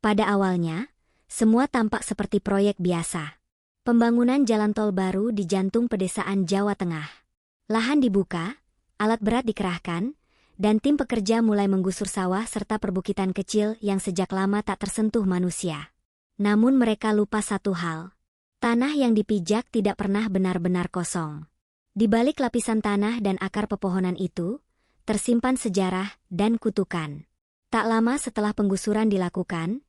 Pada awalnya, semua tampak seperti proyek biasa. Pembangunan jalan tol baru di jantung pedesaan Jawa Tengah. Lahan dibuka, alat berat dikerahkan, dan tim pekerja mulai menggusur sawah serta perbukitan kecil yang sejak lama tak tersentuh manusia. Namun mereka lupa satu hal. Tanah yang dipijak tidak pernah benar-benar kosong. Di balik lapisan tanah dan akar pepohonan itu, tersimpan sejarah dan kutukan. Tak lama setelah penggusuran dilakukan,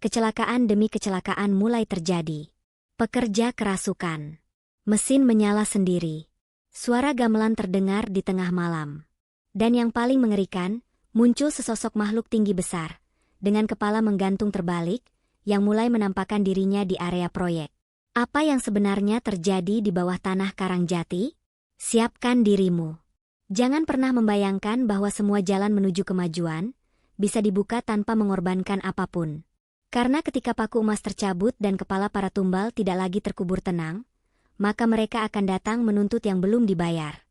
kecelakaan demi kecelakaan mulai terjadi. Pekerja kerasukan. Mesin menyala sendiri. Suara gamelan terdengar di tengah malam. Dan yang paling mengerikan, muncul sesosok makhluk tinggi besar, dengan kepala menggantung terbalik, yang mulai menampakkan dirinya di area proyek. Apa yang sebenarnya terjadi di bawah tanah Karangjati? Siapkan dirimu. Jangan pernah membayangkan bahwa semua jalan menuju kemajuan bisa dibuka tanpa mengorbankan apapun. Karena ketika paku emas tercabut dan kepala para tumbal tidak lagi terkubur tenang, maka mereka akan datang menuntut yang belum dibayar.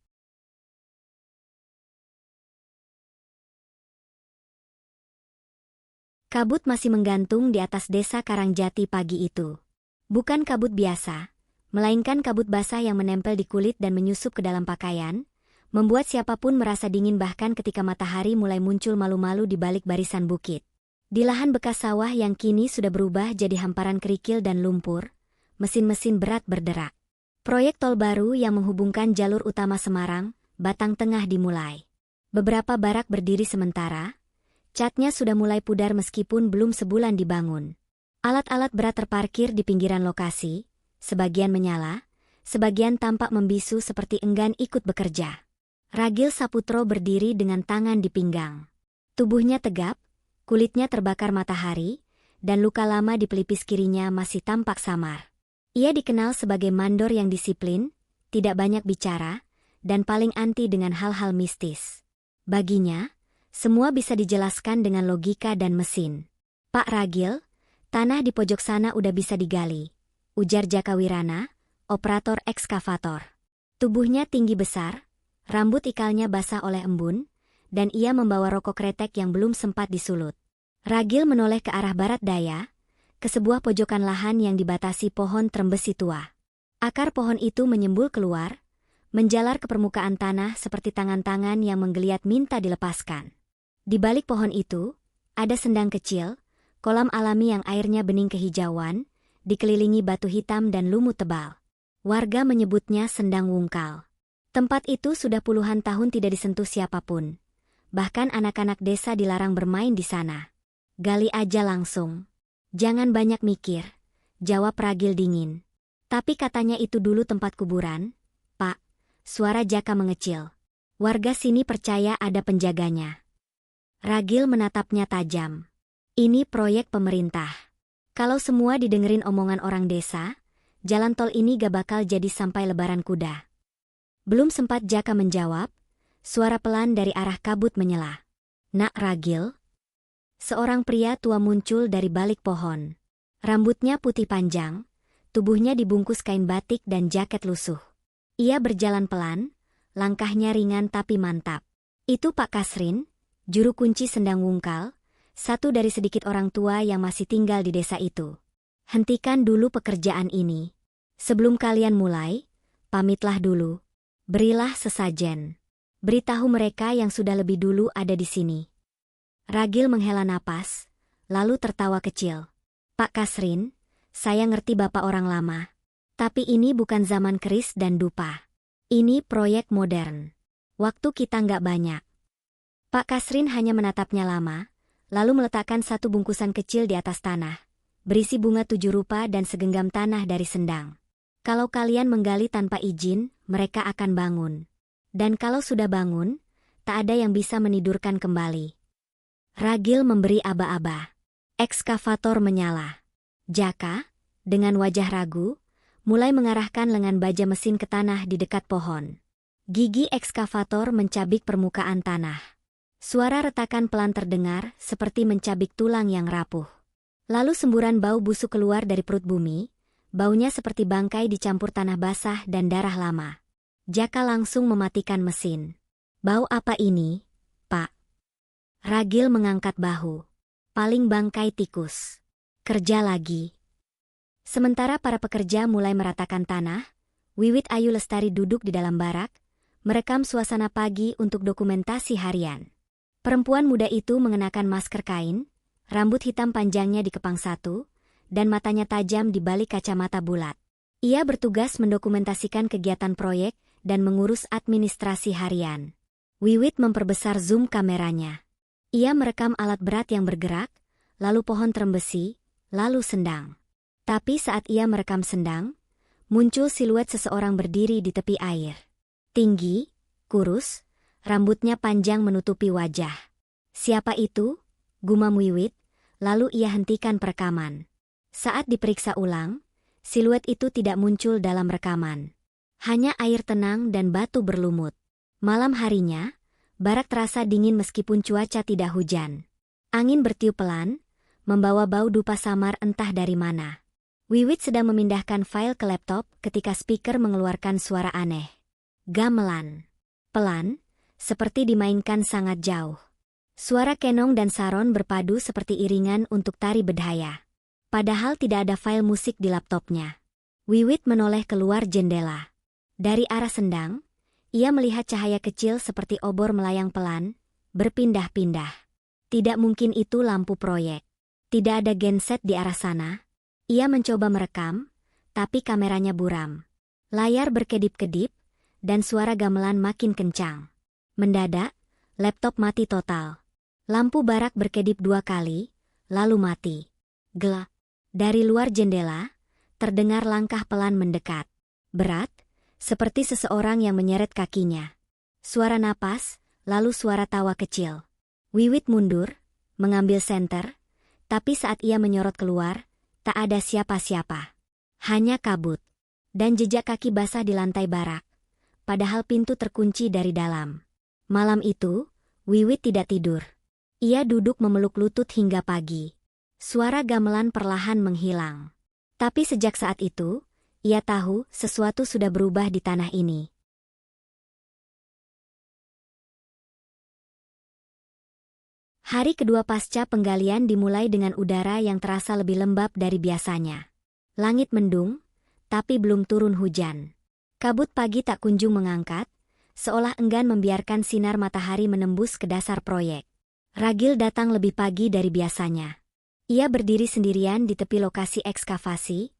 Kabut masih menggantung di atas desa Karangjati pagi itu. Bukan kabut biasa, melainkan kabut basah yang menempel di kulit dan menyusup ke dalam pakaian, membuat siapapun merasa dingin bahkan ketika matahari mulai muncul malu-malu di balik barisan bukit. Di lahan bekas sawah yang kini sudah berubah jadi hamparan kerikil dan lumpur, mesin-mesin berat berderak. Proyek tol baru yang menghubungkan jalur utama Semarang, Batang Tengah dimulai. Beberapa barak berdiri sementara, catnya sudah mulai pudar meskipun belum sebulan dibangun. Alat-alat berat terparkir di pinggiran lokasi, sebagian menyala, sebagian tampak membisu seperti enggan ikut bekerja. Ragil Saputro berdiri dengan tangan di pinggang. Tubuhnya tegap, kulitnya terbakar matahari, dan luka lama di pelipis kirinya masih tampak samar. Ia dikenal sebagai mandor yang disiplin, tidak banyak bicara, dan paling anti dengan hal-hal mistis. Baginya, semua bisa dijelaskan dengan logika dan mesin. Pak Ragil, tanah di pojok sana udah bisa digali, ujar Jaka Wirana, operator ekskavator. Tubuhnya tinggi besar, rambut ikalnya basah oleh embun, dan ia membawa rokok kretek yang belum sempat disulut. Ragil menoleh ke arah barat daya, ke sebuah pojokan lahan yang dibatasi pohon trembesi tua. Akar pohon itu menyembul keluar, menjalar ke permukaan tanah seperti tangan-tangan yang menggeliat minta dilepaskan. Di balik pohon itu, ada sendang kecil, kolam alami yang airnya bening kehijauan, dikelilingi batu hitam dan lumut tebal. Warga menyebutnya Sendang Wungkal. Tempat itu sudah puluhan tahun tidak disentuh siapapun. Bahkan anak-anak desa dilarang bermain di sana. Gali aja langsung. Jangan banyak mikir, jawab Ragil dingin. Tapi katanya itu dulu tempat kuburan, Pak. Suara Jaka mengecil. Warga sini percaya ada penjaganya. Ragil menatapnya tajam. Ini proyek pemerintah. Kalau semua didengerin omongan orang desa, jalan tol ini gak bakal jadi sampai lebaran kuda. Belum sempat Jaka menjawab, suara pelan dari arah kabut menyela. Nak Ragil? Seorang pria tua muncul dari balik pohon. Rambutnya putih panjang, tubuhnya dibungkus kain batik dan jaket lusuh. Ia berjalan pelan, langkahnya ringan tapi mantap. Itu Pak Kasrin, juru kunci Sendang Wungkal, satu dari sedikit orang tua yang masih tinggal di desa itu. Hentikan dulu pekerjaan ini. Sebelum kalian mulai, pamitlah dulu. Berilah sesajen. Beritahu mereka yang sudah lebih dulu ada di sini. Ragil menghela napas, lalu tertawa kecil. Pak Kasrin, saya ngerti Bapak orang lama. Tapi ini bukan zaman keris dan dupa. Ini proyek modern. Waktu kita nggak banyak. Pak Kasrin hanya menatapnya lama, lalu meletakkan satu bungkusan kecil di atas tanah, berisi bunga 7 rupa dan segenggam tanah dari Sendang. Kalau kalian menggali tanpa izin, mereka akan bangun. Dan kalau sudah bangun, tak ada yang bisa menidurkan kembali. Ragil memberi aba-aba. Ekskavator menyala. Jaka, dengan wajah ragu, mulai mengarahkan lengan baja mesin ke tanah di dekat pohon. Gigi ekskavator mencabik permukaan tanah. Suara retakan pelan terdengar seperti mencabik tulang yang rapuh. Lalu semburan bau busuk keluar dari perut bumi, baunya seperti bangkai dicampur tanah basah dan darah lama. Jaka langsung mematikan mesin. Bau apa ini, Pak? Ragil mengangkat bahu. Paling bangkai tikus. Kerja lagi. Sementara para pekerja mulai meratakan tanah, Wiwit Ayu Lestari duduk di dalam barak, merekam suasana pagi untuk dokumentasi harian. Perempuan muda itu mengenakan masker kain, rambut hitam panjangnya dikepang satu, dan matanya tajam di balik kacamata bulat. Ia bertugas mendokumentasikan kegiatan proyek dan mengurus administrasi harian. Wiwit memperbesar zoom kameranya. Ia merekam alat berat yang bergerak, lalu pohon terembesi, lalu sendang. Tapi saat ia merekam sendang, muncul siluet seseorang berdiri di tepi air. Tinggi, kurus, rambutnya panjang menutupi wajah. Siapa itu? Gumam Wiwit, lalu ia hentikan perekaman. Saat diperiksa ulang, siluet itu tidak muncul dalam rekaman. Hanya air tenang dan batu berlumut. Malam harinya, barak terasa dingin meskipun cuaca tidak hujan. Angin bertiup pelan, membawa bau dupa samar entah dari mana. Wiwit sedang memindahkan file ke laptop ketika speaker mengeluarkan suara aneh. Gamelan. Pelan, seperti dimainkan sangat jauh. Suara Kenong dan Saron berpadu seperti iringan untuk tari bedhaya. Padahal tidak ada file musik di laptopnya. Wiwit menoleh keluar jendela. Dari arah sendang, ia melihat cahaya kecil seperti obor melayang pelan, berpindah-pindah. Tidak mungkin itu lampu proyek. Tidak ada genset di arah sana. Ia mencoba merekam, tapi kameranya buram. Layar berkedip-kedip, dan suara gamelan makin kencang. Mendadak, laptop mati total. Lampu barak berkedip 2 kali, lalu mati. Gelap. Dari luar jendela, terdengar langkah pelan mendekat. Berat, seperti seseorang yang menyeret kakinya. Suara napas, lalu suara tawa kecil. Wiwit mundur, mengambil senter, tapi saat ia menyorot keluar, tak ada siapa-siapa. Hanya kabut. Dan jejak kaki basah di lantai barak. Padahal pintu terkunci dari dalam. Malam itu, Wiwit tidak tidur. Ia duduk memeluk lutut hingga pagi. Suara gamelan perlahan menghilang. Tapi sejak saat itu, ia tahu sesuatu sudah berubah di tanah ini. Hari kedua pasca penggalian dimulai dengan udara yang terasa lebih lembab dari biasanya. Langit mendung, tapi belum turun hujan. Kabut pagi tak kunjung mengangkat, seolah enggan membiarkan sinar matahari menembus ke dasar proyek. Ragil datang lebih pagi dari biasanya. Ia berdiri sendirian di tepi lokasi ekskavasi,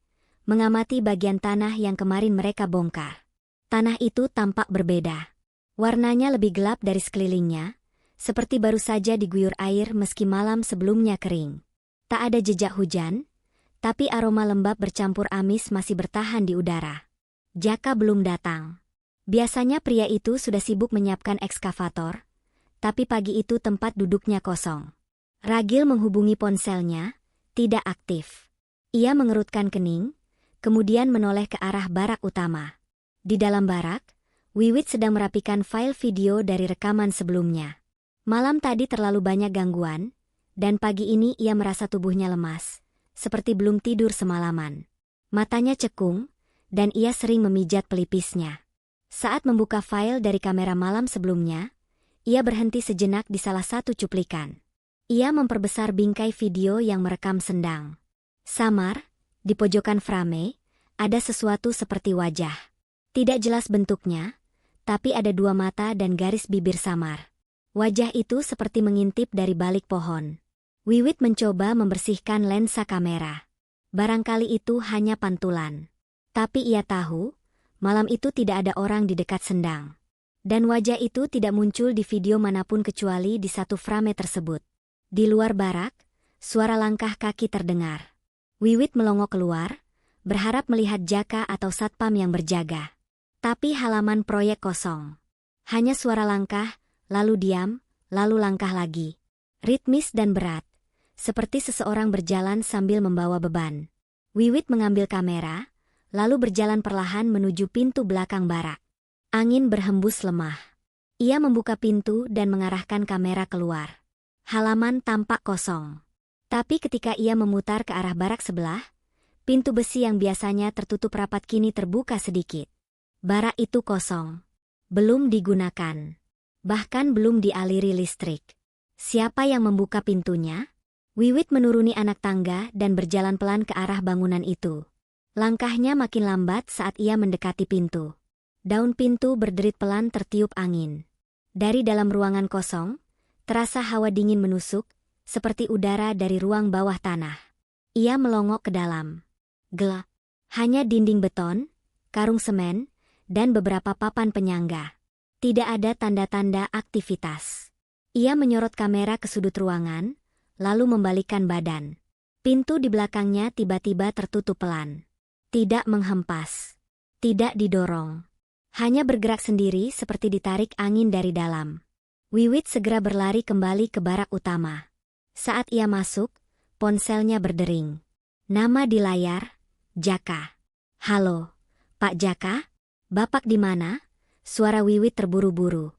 mengamati bagian tanah yang kemarin mereka bongkar. Tanah itu tampak berbeda. Warnanya lebih gelap dari sekelilingnya, seperti baru saja diguyur air meski malam sebelumnya kering. Tak ada jejak hujan, tapi aroma lembab bercampur amis masih bertahan di udara. Jaka belum datang. Biasanya pria itu sudah sibuk menyiapkan ekskavator, tapi pagi itu tempat duduknya kosong. Ragil menghubungi ponselnya, tidak aktif. Ia mengerutkan kening, kemudian menoleh ke arah barak utama. Di dalam barak, Wiwit sedang merapikan file video dari rekaman sebelumnya. Malam tadi terlalu banyak gangguan, dan pagi ini ia merasa tubuhnya lemas, seperti belum tidur semalaman. Matanya cekung, dan ia sering memijat pelipisnya. Saat membuka file dari kamera malam sebelumnya, ia berhenti sejenak di salah satu cuplikan. Ia memperbesar bingkai video yang merekam sendang. Samar, di pojokan frame, ada sesuatu seperti wajah. Tidak jelas bentuknya, tapi ada 2 mata dan garis bibir samar. Wajah itu seperti mengintip dari balik pohon. Wiwit mencoba membersihkan lensa kamera. Barangkali itu hanya pantulan. Tapi ia tahu, malam itu tidak ada orang di dekat sendang. Dan wajah itu tidak muncul di video manapun kecuali di satu frame tersebut. Di luar barak, suara langkah kaki terdengar. Wiwit melongok keluar, berharap melihat Jaka atau satpam yang berjaga. Tapi halaman proyek kosong. Hanya suara langkah, lalu diam, lalu langkah lagi. Ritmis dan berat, seperti seseorang berjalan sambil membawa beban. Wiwit mengambil kamera, lalu berjalan perlahan menuju pintu belakang barak. Angin berhembus lemah. Ia membuka pintu dan mengarahkan kamera keluar. Halaman tampak kosong. Tapi ketika ia memutar ke arah barak sebelah, pintu besi yang biasanya tertutup rapat kini terbuka sedikit. Barak itu kosong. Belum digunakan. Bahkan belum dialiri listrik. Siapa yang membuka pintunya? Wiwit menuruni anak tangga dan berjalan pelan ke arah bangunan itu. Langkahnya makin lambat saat ia mendekati pintu. Daun pintu berderit pelan tertiup angin. Dari dalam ruangan kosong, terasa hawa dingin menusuk, seperti udara dari ruang bawah tanah. Ia melongok ke dalam. Gelap. Hanya dinding beton, karung semen, dan beberapa papan penyangga. Tidak ada tanda-tanda aktivitas. Ia menyorot kamera ke sudut ruangan, lalu membalikkan badan. Pintu di belakangnya tiba-tiba tertutup pelan. Tidak menghempas. Tidak didorong. Hanya bergerak sendiri seperti ditarik angin dari dalam. Wiwit segera berlari kembali ke barak utama. Saat ia masuk, ponselnya berdering. Nama di layar, Jaka. Halo, Pak Jaka? Bapak di mana? Suara Wiwit terburu-buru.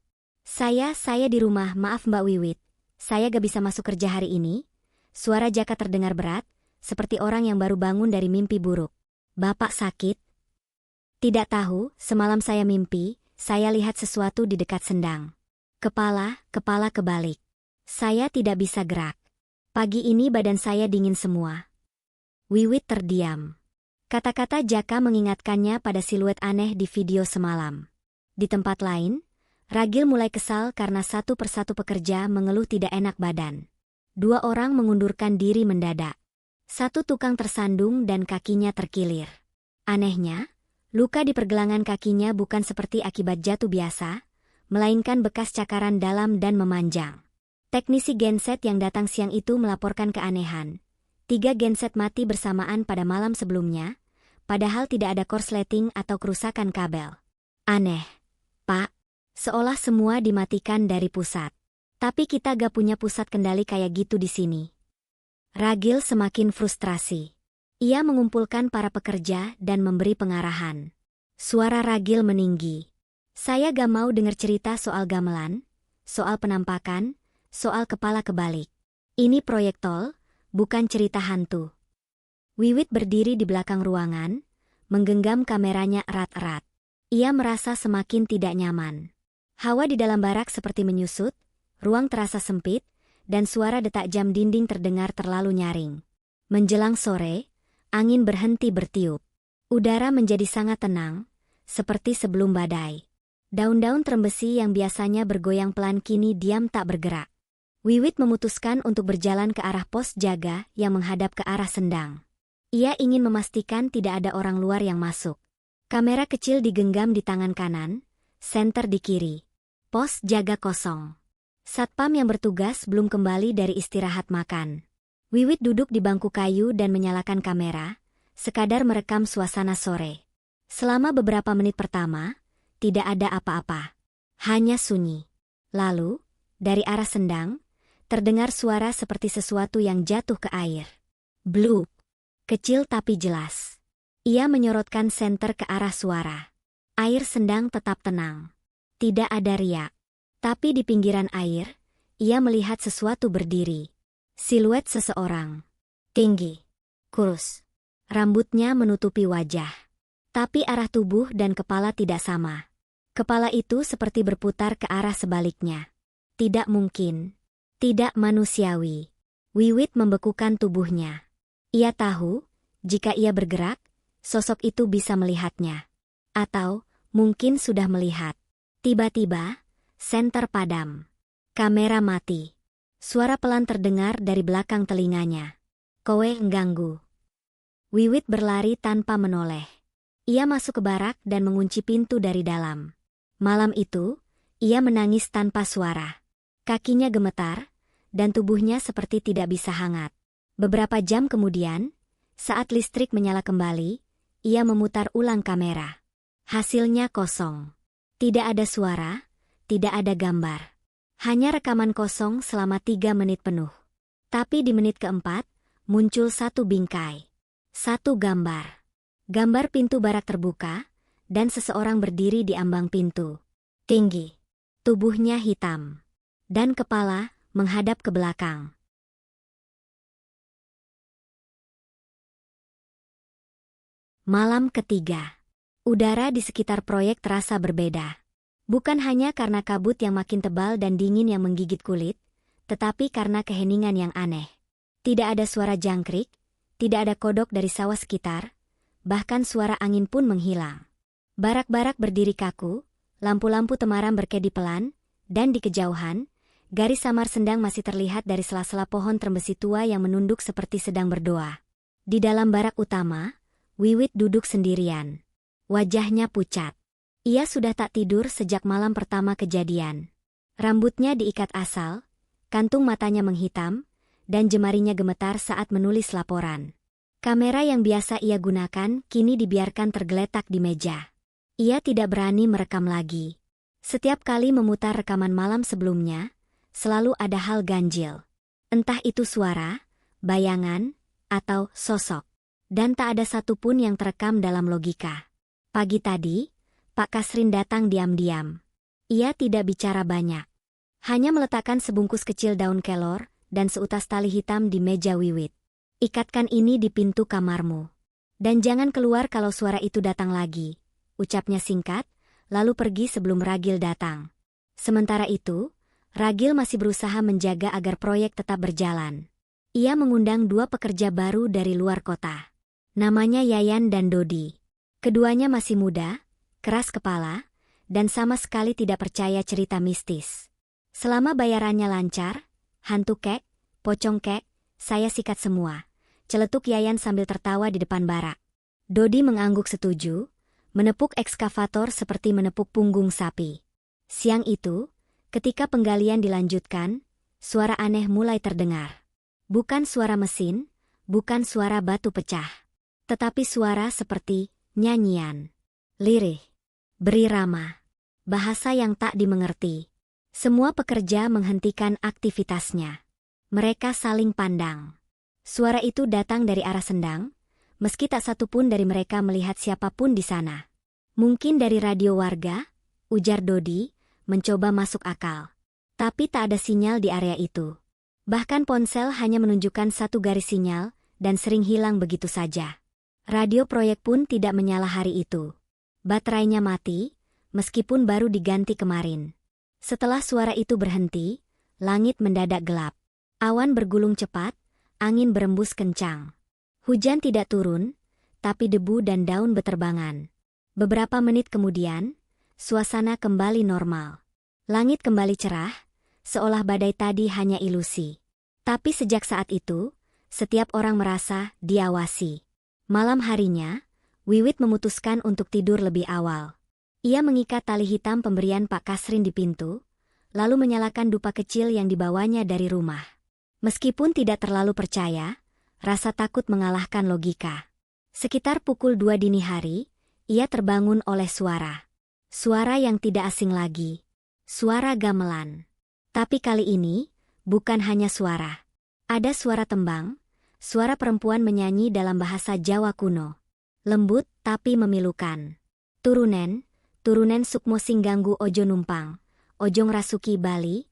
Saya di rumah, maaf Mbak Wiwit. Saya gak bisa masuk kerja hari ini. Suara Jaka terdengar berat, seperti orang yang baru bangun dari mimpi buruk. Bapak sakit? Tidak tahu, semalam saya mimpi, saya lihat sesuatu di dekat sendang. Kepala kebalik. Saya tidak bisa gerak. Pagi ini badan saya dingin semua. Wiwit terdiam. Kata-kata Jaka mengingatkannya pada siluet aneh di video semalam. Di tempat lain, Ragil mulai kesal karena satu persatu pekerja mengeluh tidak enak badan. 2 orang mengundurkan diri mendadak. 1 tukang tersandung dan kakinya terkilir. Anehnya, luka di pergelangan kakinya bukan seperti akibat jatuh biasa, melainkan bekas cakaran dalam dan memanjang. Teknisi genset yang datang siang itu melaporkan keanehan. 3 genset mati bersamaan pada malam sebelumnya, padahal tidak ada korsleting atau kerusakan kabel. Aneh, Pak. Seolah semua dimatikan dari pusat. Tapi kita gak punya pusat kendali kayak gitu di sini. Ragil semakin frustrasi. Ia mengumpulkan para pekerja dan memberi pengarahan. Suara Ragil meninggi. Saya gak mau dengar cerita soal gamelan, soal penampakan, soal kepala kebalik. Ini proyek tol, bukan cerita hantu. Wiwit berdiri di belakang ruangan, menggenggam kameranya erat-erat. Ia merasa semakin tidak nyaman. Hawa di dalam barak seperti menyusut, ruang terasa sempit, dan suara detak jam dinding terdengar terlalu nyaring. Menjelang sore, angin berhenti bertiup. Udara menjadi sangat tenang, seperti sebelum badai. Daun-daun trembesi yang biasanya bergoyang pelan kini diam tak bergerak. Wiwit memutuskan untuk berjalan ke arah pos jaga yang menghadap ke arah sendang. Ia ingin memastikan tidak ada orang luar yang masuk. Kamera kecil digenggam di tangan kanan, senter di kiri. Pos jaga kosong. Satpam yang bertugas belum kembali dari istirahat makan. Wiwit duduk di bangku kayu dan menyalakan kamera, sekadar merekam suasana sore. Selama beberapa menit pertama, tidak ada apa-apa. Hanya sunyi. Lalu, dari arah sendang, terdengar suara seperti sesuatu yang jatuh ke air. Blup. Kecil tapi jelas. Ia menyorotkan senter ke arah suara. Air sendang tetap tenang. Tidak ada riak. Tapi di pinggiran air, ia melihat sesuatu berdiri. Siluet seseorang. Tinggi. Kurus. Rambutnya menutupi wajah. Tapi arah tubuh dan kepala tidak sama. Kepala itu seperti berputar ke arah sebaliknya. Tidak mungkin. Tidak manusiawi. Wiwit membekukan tubuhnya. Ia tahu, jika ia bergerak, sosok itu bisa melihatnya. Atau, mungkin sudah melihat. Tiba-tiba, senter padam. Kamera mati. Suara pelan terdengar dari belakang telinganya. Kowe mengganggu. Wiwit berlari tanpa menoleh. Ia masuk ke barak dan mengunci pintu dari dalam. Malam itu, ia menangis tanpa suara. Kakinya gemetar, dan tubuhnya seperti tidak bisa hangat. Beberapa jam kemudian, saat listrik menyala kembali, ia memutar ulang kamera. Hasilnya kosong. Tidak ada suara, tidak ada gambar. Hanya rekaman kosong selama 3 menit penuh. Tapi di menit keempat, muncul satu bingkai. Satu gambar. Gambar pintu barak terbuka, dan seseorang berdiri di ambang pintu. Tinggi. Tubuhnya hitam. Dan kepala menghadap ke belakang. Malam ketiga. Udara di sekitar proyek terasa berbeda. Bukan hanya karena kabut yang makin tebal dan dingin yang menggigit kulit, tetapi karena keheningan yang aneh. Tidak ada suara jangkrik, tidak ada kodok dari sawah sekitar, bahkan suara angin pun menghilang. Barak-barak berdiri kaku, lampu-lampu temaram berkedip pelan, dan di kejauhan, garis samar sendang masih terlihat dari sela-sela pohon trembesi tua yang menunduk seperti sedang berdoa. Di dalam barak utama, Wiwit duduk sendirian. Wajahnya pucat. Ia sudah tak tidur sejak malam pertama kejadian. Rambutnya diikat asal, kantung matanya menghitam, dan jemarinya gemetar saat menulis laporan. Kamera yang biasa ia gunakan kini dibiarkan tergeletak di meja. Ia tidak berani merekam lagi. Setiap kali memutar rekaman malam sebelumnya, selalu ada hal ganjil. Entah itu suara, bayangan, atau sosok. Dan tak ada satupun yang terekam dalam logika. Pagi tadi, Pak Kasrin datang diam-diam. Ia tidak bicara banyak. Hanya meletakkan sebungkus kecil daun kelor dan seutas tali hitam di meja Wiwit. Ikatkan ini di pintu kamarmu. Dan jangan keluar kalau suara itu datang lagi. Ucapnya singkat, lalu pergi sebelum Ragil datang. Sementara itu, Ragil masih berusaha menjaga agar proyek tetap berjalan. Ia mengundang 2 pekerja baru dari luar kota. Namanya Yayan dan Dodi. Keduanya masih muda, keras kepala, dan sama sekali tidak percaya cerita mistis. Selama bayarannya lancar, hantu kek, pocong kek, saya sikat semua. Celetuk Yayan sambil tertawa di depan barak. Dodi mengangguk setuju, menepuk ekskavator seperti menepuk punggung sapi. Siang itu, ketika penggalian dilanjutkan, suara aneh mulai terdengar. Bukan suara mesin, bukan suara batu pecah. Tetapi suara seperti nyanyian, lirih, berirama, bahasa yang tak dimengerti. Semua pekerja menghentikan aktivitasnya. Mereka saling pandang. Suara itu datang dari arah sendang, meski tak satupun dari mereka melihat siapapun di sana. Mungkin dari radio warga, ujar Dodi, mencoba masuk akal. Tapi tak ada sinyal di area itu. Bahkan ponsel hanya menunjukkan 1 garis sinyal, dan sering hilang begitu saja. Radio proyek pun tidak menyala hari itu. Baterainya mati, meskipun baru diganti kemarin. Setelah suara itu berhenti, langit mendadak gelap. Awan bergulung cepat, angin berembus kencang. Hujan tidak turun, tapi debu dan daun beterbangan. Beberapa menit kemudian, suasana kembali normal. Langit kembali cerah, seolah badai tadi hanya ilusi. Tapi sejak saat itu, setiap orang merasa diawasi. Malam harinya, Wiwit memutuskan untuk tidur lebih awal. Ia mengikat tali hitam pemberian Pak Kasrin di pintu, lalu menyalakan dupa kecil yang dibawanya dari rumah. Meskipun tidak terlalu percaya, rasa takut mengalahkan logika. Sekitar pukul 2 dini hari, ia terbangun oleh suara. Suara yang tidak asing lagi. Suara gamelan. Tapi kali ini, bukan hanya suara. Ada suara tembang, suara perempuan menyanyi dalam bahasa Jawa kuno. Lembut tapi memilukan. Turunen sukmo sing ganggu ojo numpang, ojo ngrasuki Bali.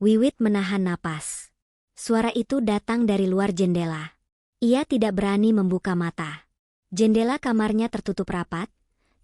Wiwit menahan napas. Suara itu datang dari luar jendela. Ia tidak berani membuka mata. Jendela kamarnya tertutup rapat,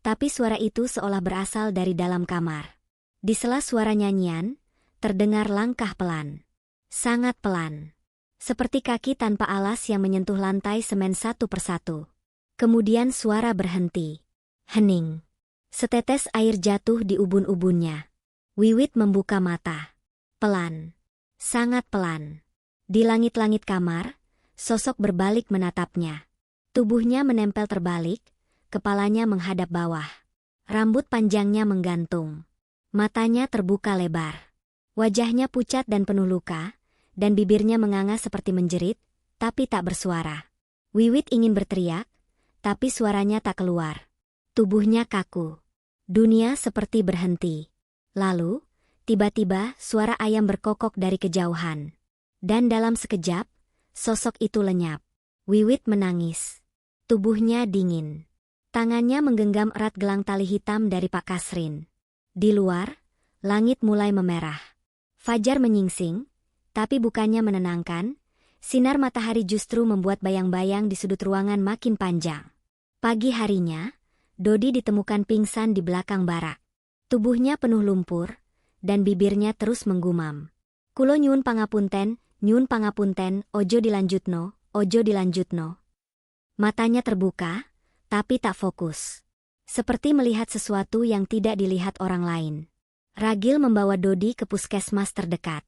tapi suara itu seolah berasal dari dalam kamar. Di sela suara nyanyian, terdengar langkah pelan. Sangat pelan. Seperti kaki tanpa alas yang menyentuh lantai semen satu persatu. Kemudian suara berhenti. Hening. Setetes air jatuh di ubun-ubunnya. Wiwit membuka mata. Pelan. Sangat pelan. Di langit-langit kamar, sosok berbalik menatapnya. Tubuhnya menempel terbalik, kepalanya menghadap bawah. Rambut panjangnya menggantung. Matanya terbuka lebar. Wajahnya pucat dan penuh luka, dan bibirnya menganga seperti menjerit, tapi tak bersuara. Wiwit ingin berteriak, tapi suaranya tak keluar. Tubuhnya kaku. Dunia seperti berhenti. Lalu, tiba-tiba suara ayam berkokok dari kejauhan. Dan dalam sekejap, sosok itu lenyap. Wiwit menangis. Tubuhnya dingin. Tangannya menggenggam erat gelang tali hitam dari Pak Kasrin. Di luar, langit mulai memerah. Fajar menyingsing, tapi bukannya menenangkan. Sinar matahari justru membuat bayang-bayang di sudut ruangan makin panjang. Pagi harinya, Dodi ditemukan pingsan di belakang barak. Tubuhnya penuh lumpur, dan bibirnya terus menggumam. "Kulo nyuwun pangapunten, Nyun pangapunten, ojo dilanjutno, ojo dilanjutno. Matanya terbuka, tapi tak fokus. Seperti melihat sesuatu yang tidak dilihat orang lain. Ragil membawa Dodi ke puskesmas terdekat.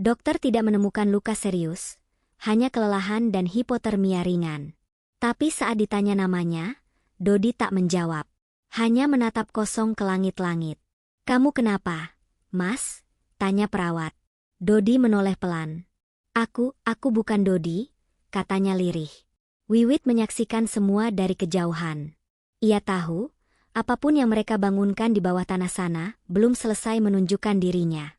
Dokter tidak menemukan luka serius, hanya kelelahan dan hipotermia ringan. Tapi saat ditanya namanya, Dodi tak menjawab. Hanya menatap kosong ke langit-langit. "Kamu kenapa, Mas?" tanya perawat. Dodi menoleh pelan. Aku bukan Dodi," katanya lirih. Wiwit menyaksikan semua dari kejauhan. Ia tahu, apapun yang mereka bangunkan di bawah tanah sana, belum selesai menunjukkan dirinya.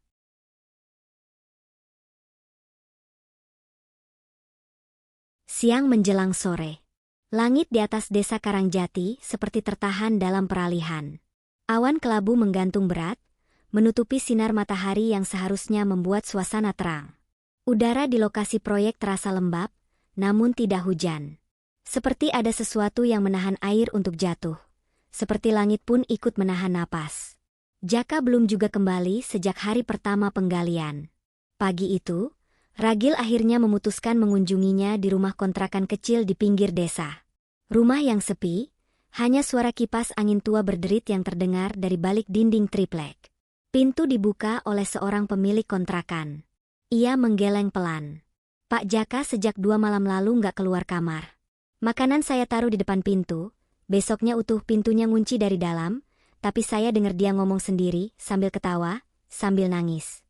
Siang menjelang sore. Langit di atas desa Karangjati seperti tertahan dalam peralihan. Awan kelabu menggantung berat, menutupi sinar matahari yang seharusnya membuat suasana terang. Udara di lokasi proyek terasa lembab, namun tidak hujan. Seperti ada sesuatu yang menahan air untuk jatuh. Seperti langit pun ikut menahan napas. Jaka belum juga kembali sejak hari pertama penggalian. Pagi itu, Ragil akhirnya memutuskan mengunjunginya di rumah kontrakan kecil di pinggir desa. Rumah yang sepi, hanya suara kipas angin tua berderit yang terdengar dari balik dinding triplek. Pintu dibuka oleh seorang pemilik kontrakan. Ia menggeleng pelan. "Pak Jaka sejak 2 malam lalu nggak keluar kamar. Makanan saya taruh di depan pintu, besoknya utuh pintunya ngunci dari dalam, tapi saya dengar dia ngomong sendiri sambil ketawa, sambil nangis."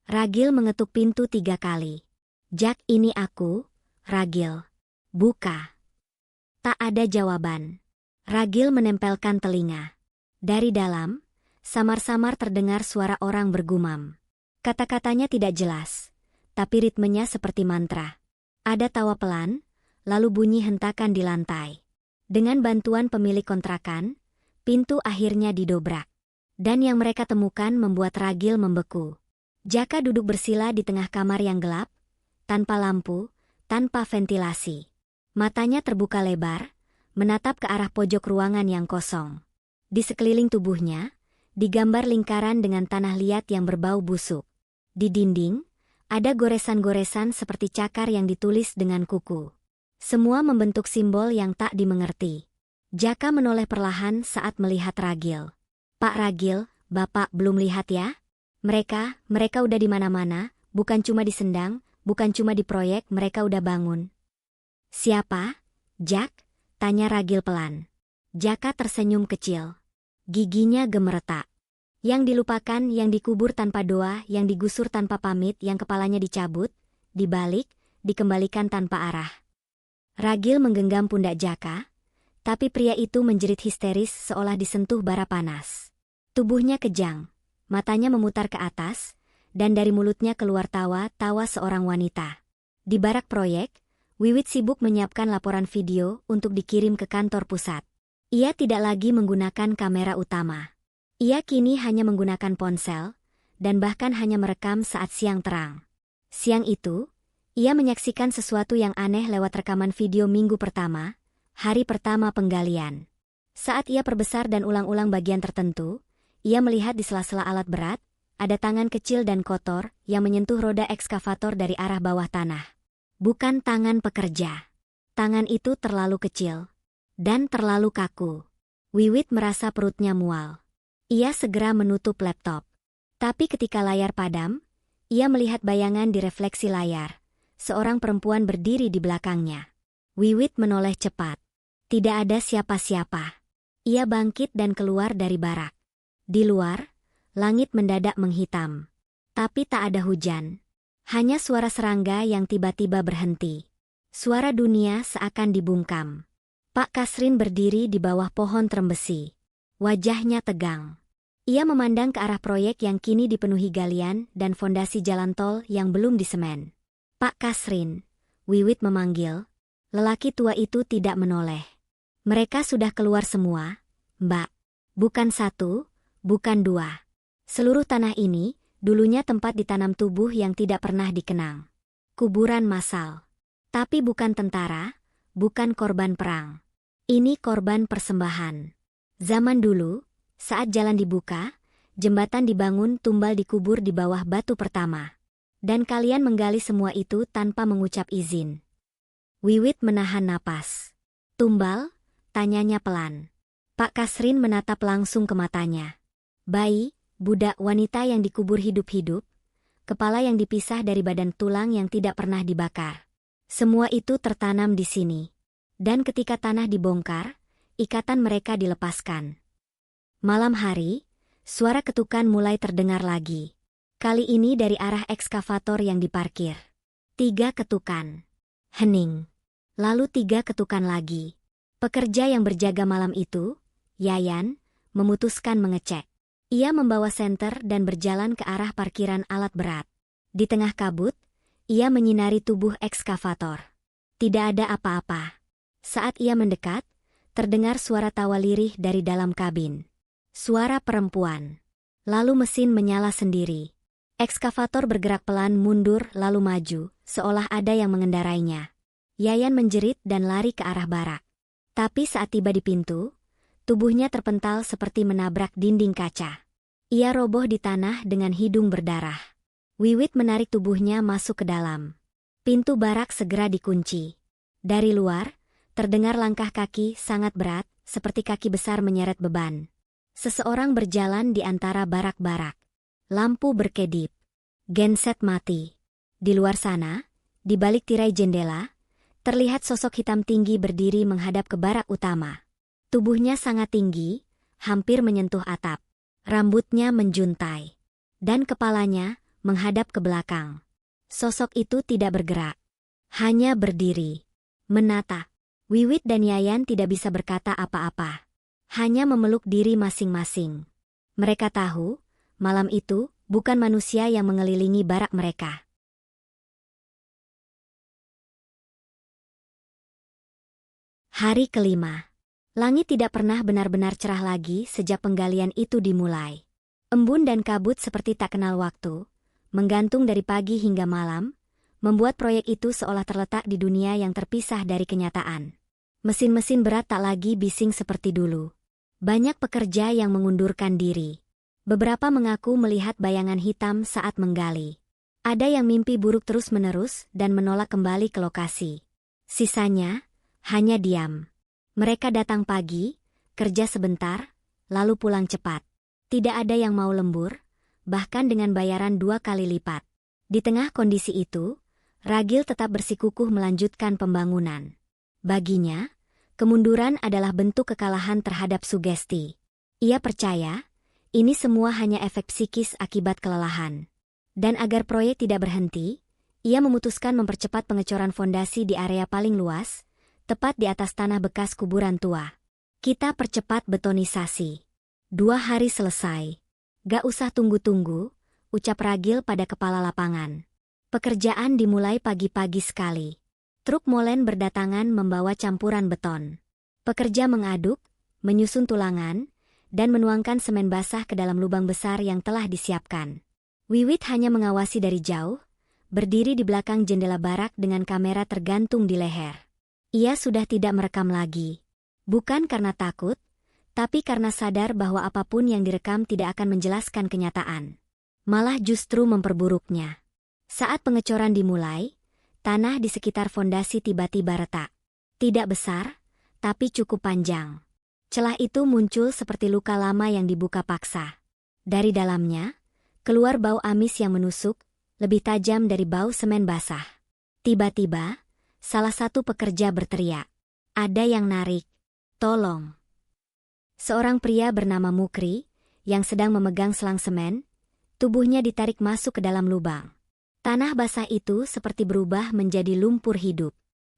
Ragil mengetuk pintu 3 kali. "Jak, ini aku, Ragil. Buka." Tak ada jawaban. Ragil menempelkan telinga. Dari dalam, samar-samar terdengar suara orang bergumam. Kata-katanya tidak jelas, tapi ritmenya seperti mantra. Ada tawa pelan, lalu bunyi hentakan di lantai. Dengan bantuan pemilik kontrakan, pintu akhirnya didobrak. Dan yang mereka temukan membuat Ragil membeku. Jaka duduk bersila di tengah kamar yang gelap, tanpa lampu, tanpa ventilasi. Matanya terbuka lebar, menatap ke arah pojok ruangan yang kosong. Di sekeliling tubuhnya, digambar lingkaran dengan tanah liat yang berbau busuk. Di dinding, ada goresan-goresan seperti cakar yang ditulis dengan kuku. Semua membentuk simbol yang tak dimengerti. Jaka menoleh perlahan saat melihat Ragil. "Pak Ragil, Bapak belum lihat ya? Mereka udah di mana-mana, bukan cuma di Sendang, bukan cuma di proyek, mereka udah bangun." "Siapa, Jak?" tanya Ragil pelan. Jaka tersenyum kecil. Giginya gemeretak. Yang dilupakan, yang dikubur tanpa doa, yang digusur tanpa pamit, yang kepalanya dicabut, dibalik, dikembalikan tanpa arah. Ragil menggenggam pundak Jaka, tapi pria itu menjerit histeris seolah disentuh bara panas. Tubuhnya kejang. Matanya memutar ke atas, dan dari mulutnya keluar tawa seorang wanita. Di barak proyek, Wiwit sibuk menyiapkan laporan video untuk dikirim ke kantor pusat. Ia tidak lagi menggunakan kamera utama. Ia kini hanya menggunakan ponsel, dan bahkan hanya merekam saat siang terang. Siang itu, ia menyaksikan sesuatu yang aneh lewat rekaman video minggu pertama, hari pertama penggalian. Saat ia perbesar dan ulang-ulang bagian tertentu, ia melihat di sela-sela alat berat, ada tangan kecil dan kotor yang menyentuh roda ekskavator dari arah bawah tanah. Bukan tangan pekerja. Tangan itu terlalu kecil. Dan terlalu kaku. Wiwit merasa perutnya mual. Ia segera menutup laptop. Tapi ketika layar padam, ia melihat bayangan di refleksi layar. Seorang perempuan berdiri di belakangnya. Wiwit menoleh cepat. Tidak ada siapa-siapa. Ia bangkit dan keluar dari barak. Di luar, langit mendadak menghitam. Tapi tak ada hujan. Hanya suara serangga yang tiba-tiba berhenti. Suara dunia seakan dibungkam. Pak Kasrin berdiri di bawah pohon trembesi. Wajahnya tegang. Ia memandang ke arah proyek yang kini dipenuhi galian dan fondasi jalan tol yang belum disemen. "Pak Kasrin," Wiwit memanggil. Lelaki tua itu tidak menoleh. "Mereka sudah keluar semua, Mbak. Bukan 1, bukan 2. Seluruh tanah ini, dulunya tempat ditanam tubuh yang tidak pernah dikenang. Kuburan massal. Tapi bukan tentara, bukan korban perang. Ini korban persembahan. Zaman dulu, saat jalan dibuka, jembatan dibangun tumbal dikubur di bawah batu pertama. Dan kalian menggali semua itu tanpa mengucap izin. Wiwit menahan napas. Tumbal? Tanyanya pelan. Pak Kasrin menatap langsung ke matanya. Bayi, budak wanita yang dikubur hidup-hidup, kepala yang dipisah dari badan tulang yang tidak pernah dibakar. Semua itu tertanam di sini. Dan ketika tanah dibongkar, ikatan mereka dilepaskan. Malam hari, suara ketukan mulai terdengar lagi. Kali ini dari arah ekskavator yang diparkir. 3 ketukan. Hening. Lalu 3 ketukan lagi. Pekerja yang berjaga malam itu, Yayan, memutuskan mengecek. Ia membawa senter dan berjalan ke arah parkiran alat berat. Di tengah kabut, ia menyinari tubuh ekskavator. Tidak ada apa-apa. Saat ia mendekat, terdengar suara tawa lirih dari dalam kabin. Suara perempuan. Lalu mesin menyala sendiri. Ekskavator bergerak pelan mundur lalu maju, seolah ada yang mengendarainya. Yayan menjerit dan lari ke arah barak. Tapi saat tiba di pintu, tubuhnya terpental seperti menabrak dinding kaca. Ia roboh di tanah dengan hidung berdarah. Wiwit menarik tubuhnya masuk ke dalam. Pintu barak segera dikunci. Dari luar, terdengar langkah kaki sangat berat, seperti kaki besar menyeret beban. Seseorang berjalan di antara barak-barak. Lampu berkedip. Genset mati. Di luar sana, di balik tirai jendela, terlihat sosok hitam tinggi berdiri menghadap ke barak utama. Tubuhnya sangat tinggi, hampir menyentuh atap. Rambutnya menjuntai. Dan kepalanya menghadap ke belakang. Sosok itu tidak bergerak. Hanya berdiri. Menatap. Wiwit dan Yayan tidak bisa berkata apa-apa. Hanya memeluk diri masing-masing. Mereka tahu, malam itu bukan manusia yang mengelilingi barak mereka. Hari kelima. Langit tidak pernah benar-benar cerah lagi sejak penggalian itu dimulai. Embun dan kabut seperti tak kenal waktu, menggantung dari pagi hingga malam, membuat proyek itu seolah terletak di dunia yang terpisah dari kenyataan. Mesin-mesin berat tak lagi bising seperti dulu. Banyak pekerja yang mengundurkan diri. Beberapa mengaku melihat bayangan hitam saat menggali. Ada yang mimpi buruk terus-menerus dan menolak kembali ke lokasi. Sisanya hanya diam. Mereka datang pagi, kerja sebentar, lalu pulang cepat. Tidak ada yang mau lembur, bahkan dengan bayaran 2 kali lipat. Di tengah kondisi itu, Ragil tetap bersikukuh melanjutkan pembangunan. Baginya, kemunduran adalah bentuk kekalahan terhadap sugesti. Ia percaya, ini semua hanya efek psikis akibat kelelahan. Dan agar proyek tidak berhenti, ia memutuskan mempercepat pengecoran fondasi di area paling luas, tepat di atas tanah bekas kuburan tua. Kita percepat betonisasi. 2 hari selesai. Gak usah tunggu-tunggu, ucap Ragil pada kepala lapangan. Pekerjaan dimulai pagi-pagi sekali. Truk molen berdatangan membawa campuran beton. Pekerja mengaduk, menyusun tulangan, dan menuangkan semen basah ke dalam lubang besar yang telah disiapkan. Wiwit hanya mengawasi dari jauh, berdiri di belakang jendela barak dengan kamera tergantung di leher. Ia sudah tidak merekam lagi. Bukan karena takut, tapi karena sadar bahwa apapun yang direkam tidak akan menjelaskan kenyataan. Malah justru memperburuknya. Saat pengecoran dimulai, tanah di sekitar fondasi tiba-tiba retak. Tidak besar, tapi cukup panjang. Celah itu muncul seperti luka lama yang dibuka paksa. Dari dalamnya, keluar bau amis yang menusuk, lebih tajam dari bau semen basah. Tiba-tiba, salah satu pekerja berteriak. Ada yang narik. Tolong. Seorang pria bernama Mukri, yang sedang memegang selang semen, tubuhnya ditarik masuk ke dalam lubang. Tanah basah itu seperti berubah menjadi lumpur hidup.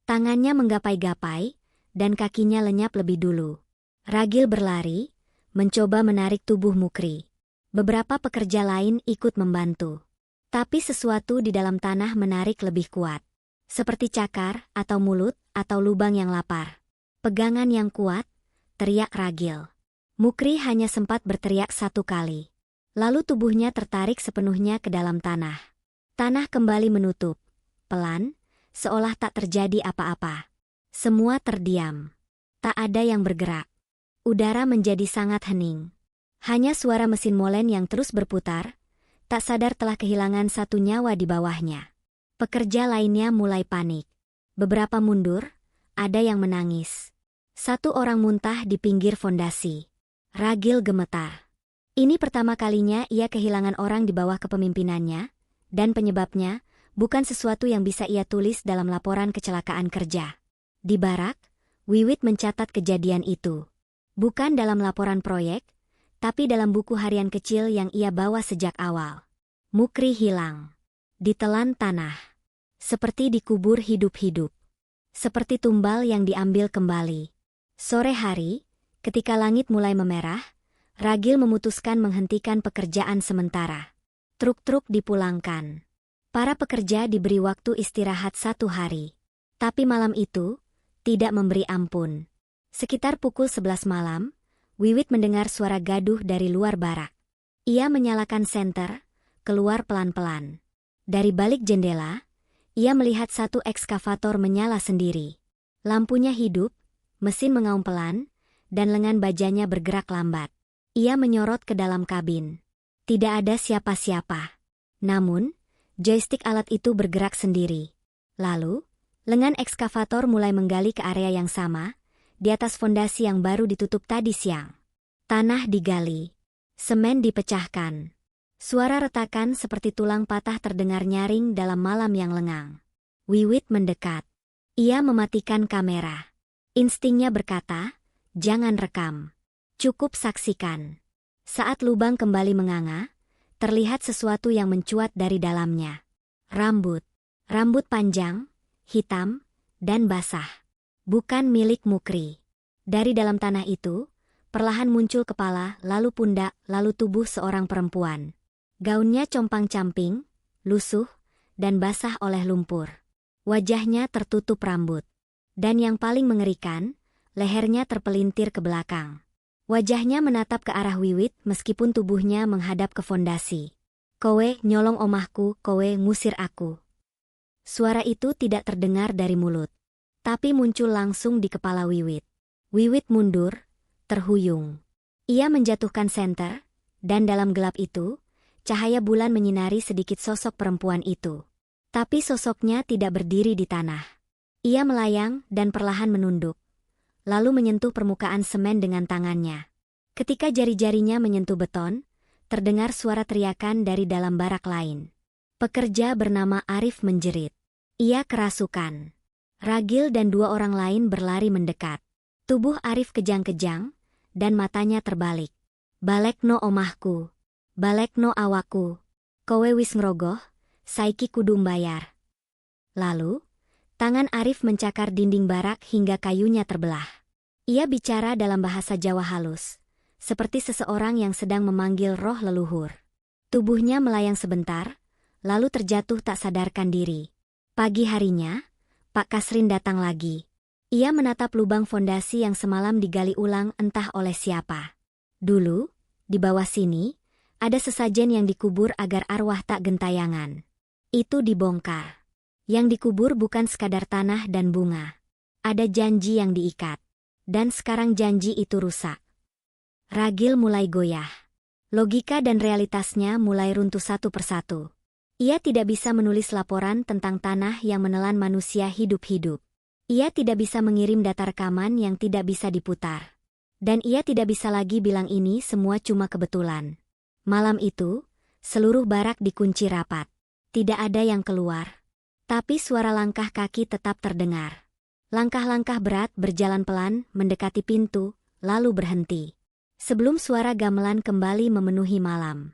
Tangannya menggapai-gapai, dan kakinya lenyap lebih dulu. Ragil berlari, mencoba menarik tubuh Mukri. Beberapa pekerja lain ikut membantu. Tapi sesuatu di dalam tanah menarik lebih kuat. Seperti cakar, atau mulut, atau lubang yang lapar. Pegangan yang kuat, teriak Ragil. Mukri hanya sempat berteriak 1 kali. Lalu tubuhnya tertarik sepenuhnya ke dalam tanah. Tanah kembali menutup. Pelan, seolah tak terjadi apa-apa. Semua terdiam. Tak ada yang bergerak. Udara menjadi sangat hening. Hanya suara mesin molen yang terus berputar, Tak sadar telah kehilangan satu nyawa di bawahnya. Pekerja lainnya mulai panik. Beberapa mundur, ada yang menangis. Satu orang muntah di pinggir fondasi. Ragil gemetar. Ini pertama kalinya ia kehilangan orang di bawah kepemimpinannya, dan penyebabnya bukan sesuatu yang bisa ia tulis dalam laporan kecelakaan kerja. Di barak, Wiwit mencatat kejadian itu. Bukan dalam laporan proyek, tapi dalam buku harian kecil yang ia bawa sejak awal. Mukri hilang. Ditelan tanah. Seperti dikubur hidup-hidup. Seperti tumbal yang diambil kembali. Sore hari, ketika langit mulai memerah, Ragil memutuskan menghentikan pekerjaan sementara. Truk-truk dipulangkan. Para pekerja diberi waktu istirahat 1 hari. Tapi malam itu, tidak memberi ampun. Sekitar pukul 11 malam, Wiwit mendengar suara gaduh dari luar barak. Ia menyalakan senter, keluar pelan-pelan. Dari balik jendela, ia melihat satu ekskavator menyala sendiri. Lampunya hidup, mesin mengaum pelan, dan lengan bajanya bergerak lambat. Ia menyorot ke dalam kabin. Tidak ada siapa-siapa. Namun, joystick alat itu bergerak sendiri. Lalu, lengan ekskavator mulai menggali ke area yang sama, di atas fondasi yang baru ditutup tadi siang. Tanah digali. Semen dipecahkan. Suara retakan seperti tulang patah terdengar nyaring dalam malam yang lengang. Wiwit mendekat. Ia mematikan kamera. Instingnya berkata, jangan rekam. Cukup saksikan. Saat lubang kembali menganga, terlihat sesuatu yang mencuat dari dalamnya. Rambut. Rambut panjang, hitam, dan basah. Bukan milik Mukri. Dari dalam tanah itu, perlahan muncul kepala, lalu pundak, lalu tubuh seorang perempuan. Gaunnya compang-camping, lusuh, dan basah oleh lumpur. Wajahnya tertutup rambut. Dan yang paling mengerikan, lehernya terpelintir ke belakang. Wajahnya menatap ke arah Wiwit meskipun tubuhnya menghadap ke fondasi. Kowe nyolong omahku, kowe ngusir aku. Suara itu tidak terdengar dari mulut, tapi muncul langsung di kepala Wiwit. Wiwit mundur, terhuyung. Ia menjatuhkan senter, dan dalam gelap itu, cahaya bulan menyinari sedikit sosok perempuan itu. Tapi sosoknya tidak berdiri di tanah. Ia melayang dan perlahan menunduk, lalu menyentuh permukaan semen dengan tangannya. Ketika jari-jarinya menyentuh beton, terdengar suara teriakan dari dalam barak lain. Pekerja bernama Arif menjerit. Ia kerasukan. Ragil dan 2 orang lain berlari mendekat. Tubuh Arif kejang-kejang, dan matanya terbalik. Balekno omahku. Balekno awaku. Kowe wis ngrogoh, saiki kudu mbayar. Lalu, tangan Arif mencakar dinding barak hingga kayunya terbelah. Ia bicara dalam bahasa Jawa halus, seperti seseorang yang sedang memanggil roh leluhur. Tubuhnya melayang sebentar, lalu terjatuh tak sadarkan diri. Pagi harinya, Pak Kasrin datang lagi. Ia menatap lubang fondasi yang semalam digali ulang entah oleh siapa. Dulu, di bawah sini, ada sesajen yang dikubur agar arwah tak gentayangan. Itu dibongkar. Yang dikubur bukan sekadar tanah dan bunga. Ada janji yang diikat. Dan sekarang janji itu rusak. Ragil mulai goyah. Logika dan realitasnya mulai runtuh satu persatu. Ia tidak bisa menulis laporan tentang tanah yang menelan manusia hidup-hidup. Ia tidak bisa mengirim data rekaman yang tidak bisa diputar. Dan ia tidak bisa lagi bilang ini semua cuma kebetulan. Malam itu, seluruh barak dikunci rapat. Tidak ada yang keluar. Tapi suara langkah kaki tetap terdengar. Langkah-langkah berat berjalan pelan mendekati pintu, lalu berhenti. Sebelum suara gamelan kembali memenuhi malam.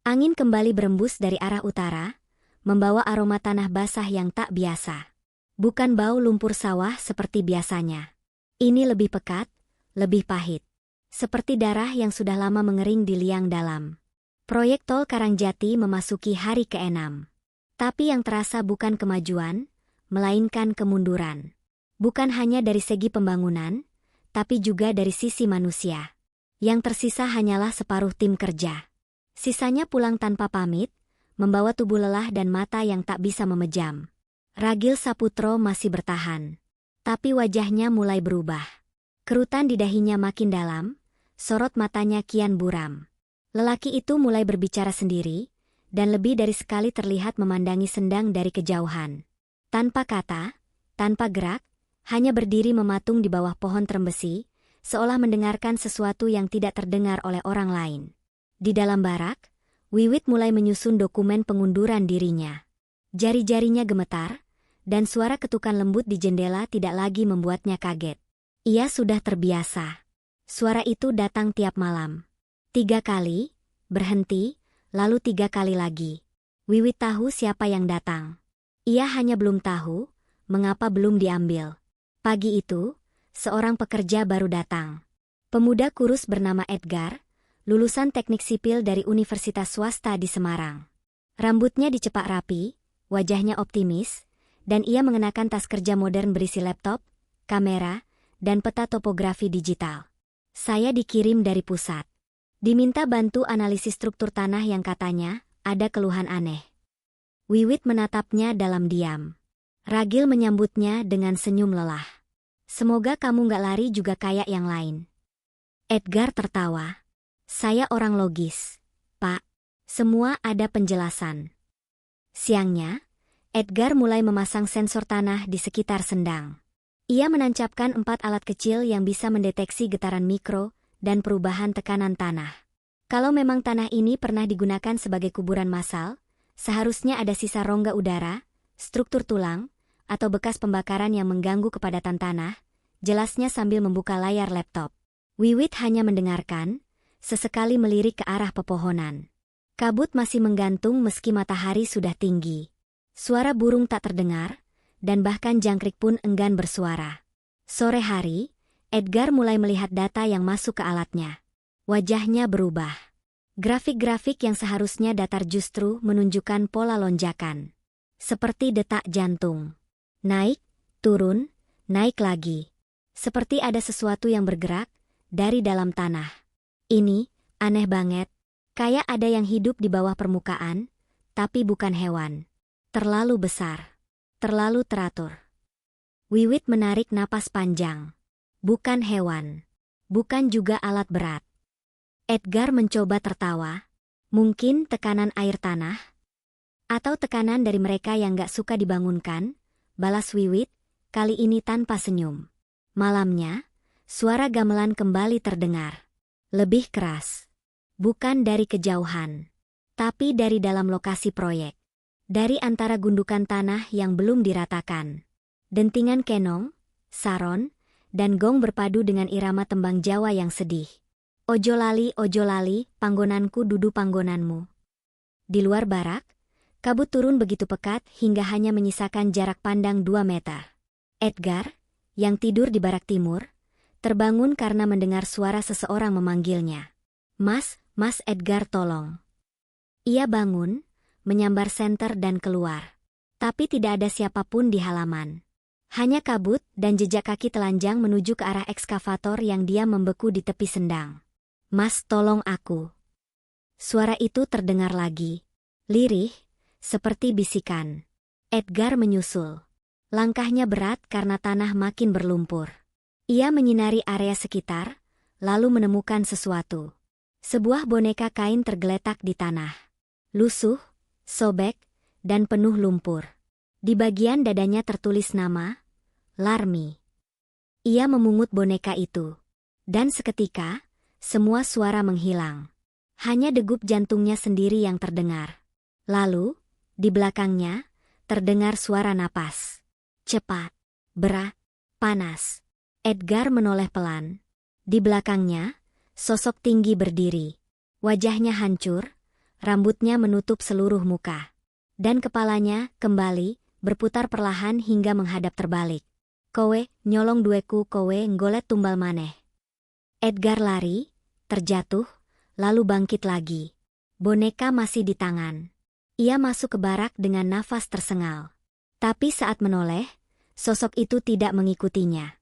Angin kembali berembus dari arah utara, membawa aroma tanah basah yang tak biasa. Bukan bau lumpur sawah seperti biasanya. Ini lebih pekat, lebih pahit. Seperti darah yang sudah lama mengering di liang dalam. Proyek tol Karangjati memasuki hari ke-6. Tapi yang terasa bukan kemajuan, melainkan kemunduran. Bukan hanya dari segi pembangunan, tapi juga dari sisi manusia. Yang tersisa hanyalah separuh tim kerja. Sisanya pulang tanpa pamit, membawa tubuh lelah dan mata yang tak bisa memejam. Ragil Saputro masih bertahan. Tapi wajahnya mulai berubah. Kerutan di dahinya makin dalam, Sorot matanya kian buram. Lelaki itu mulai berbicara sendiri, dan lebih dari sekali terlihat memandangi Sendang dari kejauhan. Tanpa kata, tanpa gerak, hanya berdiri mematung di bawah pohon trembesi, seolah mendengarkan sesuatu yang tidak terdengar oleh orang lain. Di dalam barak, Wiwit mulai menyusun dokumen pengunduran dirinya. Jari-jarinya gemetar, dan suara ketukan lembut di jendela tidak lagi membuatnya kaget. Ia sudah terbiasa. Suara itu datang tiap malam. 3 kali, berhenti, lalu 3 kali lagi. Wiwit tahu siapa yang datang. Ia hanya belum tahu, mengapa belum diambil. Pagi itu, seorang pekerja baru datang. Pemuda kurus bernama Edgar, lulusan teknik sipil dari universitas swasta di Semarang. Rambutnya dicepak rapi, wajahnya optimis, dan ia mengenakan tas kerja modern berisi laptop, kamera, dan peta topografi digital. Saya dikirim dari pusat. Diminta bantu analisis struktur tanah yang katanya ada keluhan aneh. Wiwit menatapnya dalam diam. Ragil menyambutnya dengan senyum lelah. Semoga kamu nggak lari juga kayak yang lain. Edgar tertawa. Saya orang logis, Pak. Semua ada penjelasan. Siangnya, Edgar mulai memasang sensor tanah di sekitar Sendang. Ia menancapkan 4 alat kecil yang bisa mendeteksi getaran mikro dan perubahan tekanan tanah. Kalau memang tanah ini pernah digunakan sebagai kuburan massal, seharusnya ada sisa rongga udara, struktur tulang, atau bekas pembakaran yang mengganggu kepadatan tanah, jelasnya sambil membuka layar laptop. Wiwit hanya mendengarkan, sesekali melirik ke arah pepohonan. Kabut masih menggantung meski matahari sudah tinggi. Suara burung tak terdengar, dan bahkan jangkrik pun enggan bersuara. Sore hari, Edgar mulai melihat data yang masuk ke alatnya. Wajahnya berubah. Grafik-grafik yang seharusnya datar justru menunjukkan pola lonjakan. Seperti detak jantung. Naik, turun, naik lagi. Seperti ada sesuatu yang bergerak dari dalam tanah. Ini, aneh banget. Kayak ada yang hidup di bawah permukaan, tapi bukan hewan. Terlalu besar. Terlalu teratur. Wiwit menarik napas panjang. Bukan hewan. Bukan juga alat berat. Edgar mencoba tertawa. Mungkin tekanan air tanah? Atau tekanan dari mereka yang gak suka dibangunkan? Balas Wiwit, kali ini tanpa senyum. Malamnya, suara gamelan kembali terdengar. Lebih keras. Bukan dari kejauhan, tapi dari dalam lokasi proyek. Dari antara gundukan tanah yang belum diratakan. Dentingan kenong, saron, dan gong berpadu dengan irama tembang Jawa yang sedih. Ojo lali, panggonanku dudu panggonanmu. Di luar barak, kabut turun begitu pekat hingga hanya menyisakan jarak pandang 2 meter. Edgar, yang tidur di barak timur, terbangun karena mendengar suara seseorang memanggilnya. Mas Edgar tolong. Ia bangun, menyambar senter dan keluar. Tapi tidak ada siapapun di halaman. Hanya kabut dan jejak kaki telanjang menuju ke arah ekskavator yang diam membeku di tepi Sendang. Mas tolong aku. Suara itu terdengar lagi. Lirih, seperti bisikan. Edgar menyusul. Langkahnya berat karena tanah makin berlumpur. Ia menyinari area sekitar, lalu menemukan sesuatu. Sebuah boneka kain tergeletak di tanah. Lusuh, sobek, dan penuh lumpur. Di bagian dadanya tertulis nama, Larmi. Ia memungut boneka itu. Dan seketika, semua suara menghilang. Hanya degup jantungnya sendiri yang terdengar. Lalu, di belakangnya, terdengar suara napas. Cepat, berat, panas. Edgar menoleh pelan. Di belakangnya, sosok tinggi berdiri. Wajahnya hancur, rambutnya menutup seluruh muka. Dan kepalanya, kembali, berputar perlahan hingga menghadap terbalik. Kowe, nyolong dueku kowe nggolet tumbal maneh. Edgar lari, terjatuh, lalu bangkit lagi. Boneka masih di tangan. Ia masuk ke barak dengan nafas tersengal. Tapi saat menoleh, sosok itu tidak mengikutinya.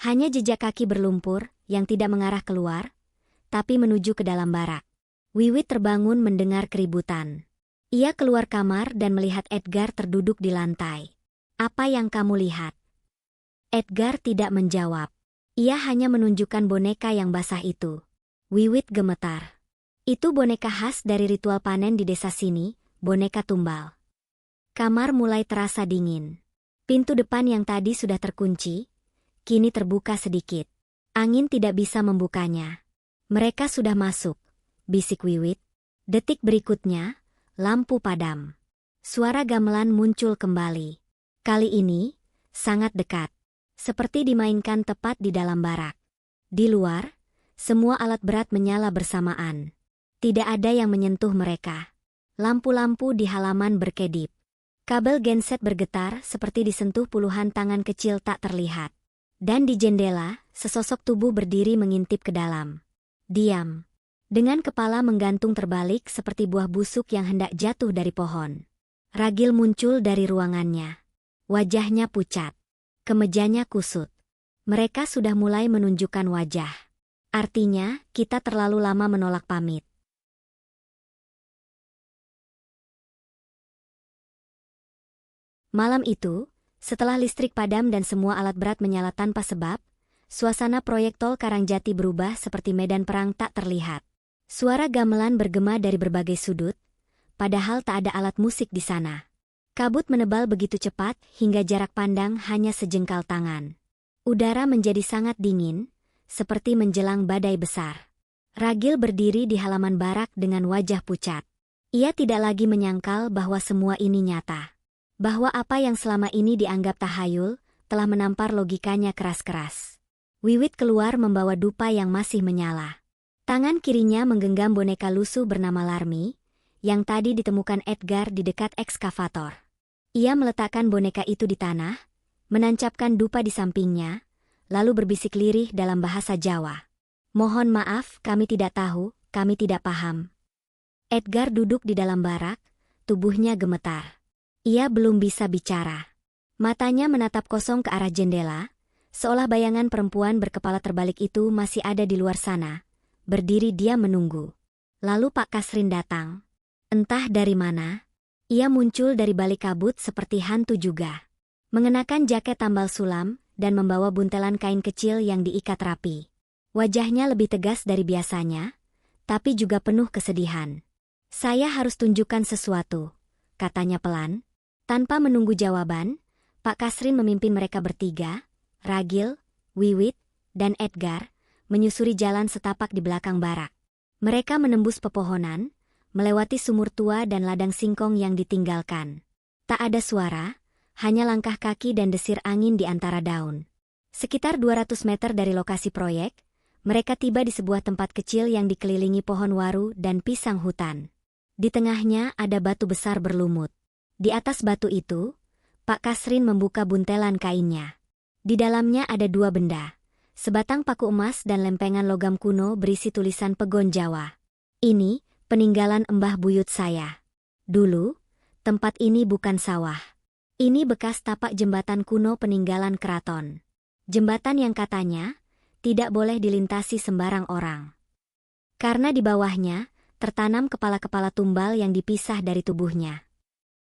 Hanya jejak kaki berlumpur yang tidak mengarah keluar, tapi menuju ke dalam barak. Wiwit terbangun mendengar keributan. Ia keluar kamar dan melihat Edgar terduduk di lantai. Apa yang kamu lihat? Edgar tidak menjawab. Ia hanya menunjukkan boneka yang basah itu. Wiwit gemetar. Itu boneka khas dari ritual panen di desa sini, boneka tumbal. Kamar mulai terasa dingin. Pintu depan yang tadi sudah terkunci, kini terbuka sedikit. Angin tidak bisa membukanya. Mereka sudah masuk, bisik Wiwit. Detik berikutnya, lampu padam. Suara gamelan muncul kembali. Kali ini, sangat dekat. Seperti dimainkan tepat di dalam barak. Di luar, semua alat berat menyala bersamaan. Tidak ada yang menyentuh mereka. Lampu-lampu di halaman berkedip. Kabel genset bergetar seperti disentuh puluhan tangan kecil tak terlihat. Dan di jendela, sesosok tubuh berdiri mengintip ke dalam. Diam. Dengan kepala menggantung terbalik seperti buah busuk yang hendak jatuh dari pohon. Ragil muncul dari ruangannya. Wajahnya pucat. Kemejanya kusut. Mereka sudah mulai menunjukkan wajah. Artinya, kita terlalu lama menolak pamit. Malam itu, setelah listrik padam dan semua alat berat menyala tanpa sebab, suasana proyek tol Karangjati berubah seperti medan perang tak terlihat. Suara gamelan bergema dari berbagai sudut, padahal tak ada alat musik di sana. Kabut menebal begitu cepat hingga jarak pandang hanya sejengkal tangan. Udara menjadi sangat dingin, seperti menjelang badai besar. Ragil berdiri di halaman barak dengan wajah pucat. Ia tidak lagi menyangkal bahwa semua ini nyata. Bahwa apa yang selama ini dianggap tahayul, telah menampar logikanya keras-keras. Wiwit keluar membawa dupa yang masih menyala. Tangan kirinya menggenggam boneka lusuh bernama Larmi, yang tadi ditemukan Edgar di dekat ekskavator. Ia meletakkan boneka itu di tanah, menancapkan dupa di sampingnya, lalu berbisik lirih dalam bahasa Jawa. "Mohon maaf, kami tidak tahu, kami tidak paham." Edgar duduk di dalam barak, tubuhnya gemetar. Ia belum bisa bicara. Matanya menatap kosong ke arah jendela, seolah bayangan perempuan berkepala terbalik itu masih ada di luar sana. Berdiri dia menunggu. Lalu Pak Kasrin datang. Entah dari mana, ia muncul dari balik kabut seperti hantu juga. Mengenakan jaket tambal sulam, dan membawa buntelan kain kecil yang diikat rapi. Wajahnya lebih tegas dari biasanya, tapi juga penuh kesedihan. "Saya harus tunjukkan sesuatu," katanya pelan. Tanpa menunggu jawaban, Pak Kasrin memimpin mereka bertiga, Ragil, Wiwit, dan Edgar, menyusuri jalan setapak di belakang barak. Mereka menembus pepohonan, melewati sumur tua dan ladang singkong yang ditinggalkan. Tak ada suara, hanya langkah kaki dan desir angin di antara daun. Sekitar 200 meter dari lokasi proyek, mereka tiba di sebuah tempat kecil yang dikelilingi pohon waru dan pisang hutan. Di tengahnya ada batu besar berlumut. Di atas batu itu, Pak Kasrin membuka buntelan kainnya. Di dalamnya ada dua benda, sebatang paku emas dan lempengan logam kuno berisi tulisan pegon Jawa. "Ini, peninggalan Embah Buyut saya. Dulu, tempat ini bukan sawah. Ini bekas tapak jembatan kuno peninggalan keraton. Jembatan yang katanya tidak boleh dilintasi sembarang orang. Karena di bawahnya tertanam kepala-kepala tumbal yang dipisah dari tubuhnya."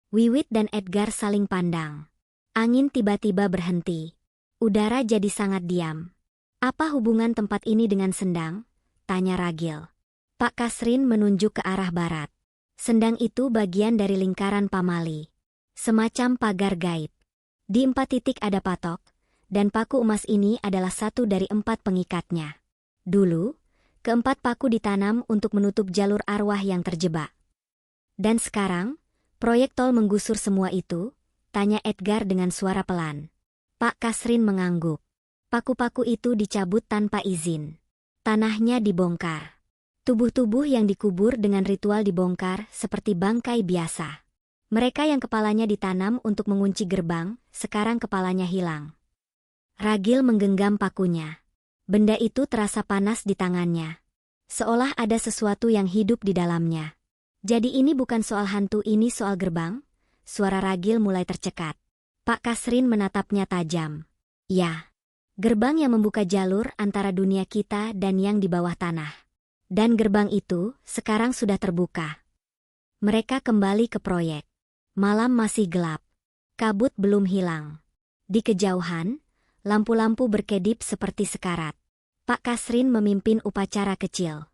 Wiwit dan Edgar saling pandang. Angin tiba-tiba berhenti. Udara jadi sangat diam. "Apa hubungan tempat ini dengan Sendang?" tanya Ragil. Pak Kasrin menunjuk ke arah barat. Sendang itu bagian dari lingkaran pamali. Semacam pagar gaib. Di 4 titik ada patok, dan paku emas ini adalah satu dari 4 pengikatnya. Dulu, keempat paku ditanam untuk menutup jalur arwah yang terjebak. "Dan sekarang, proyek tol menggusur semua itu?" tanya Edgar dengan suara pelan. Pak Kasrin mengangguk. Paku-paku itu dicabut tanpa izin. Tanahnya dibongkar. Tubuh-tubuh yang dikubur dengan ritual dibongkar seperti bangkai biasa. Mereka yang kepalanya ditanam untuk mengunci gerbang, sekarang kepalanya hilang. Ragil menggenggam pakunya. Benda itu terasa panas di tangannya. Seolah ada sesuatu yang hidup di dalamnya. "Jadi ini bukan soal hantu, ini soal gerbang?" Suara Ragil mulai tercekat. Pak Kasrin menatapnya tajam. "Ya, gerbang yang membuka jalur antara dunia kita dan yang di bawah tanah. Dan gerbang itu sekarang sudah terbuka." Mereka kembali ke proyek. Malam masih gelap. Kabut belum hilang. Di kejauhan, lampu-lampu berkedip seperti sekarat. Pak Kasrin memimpin upacara kecil.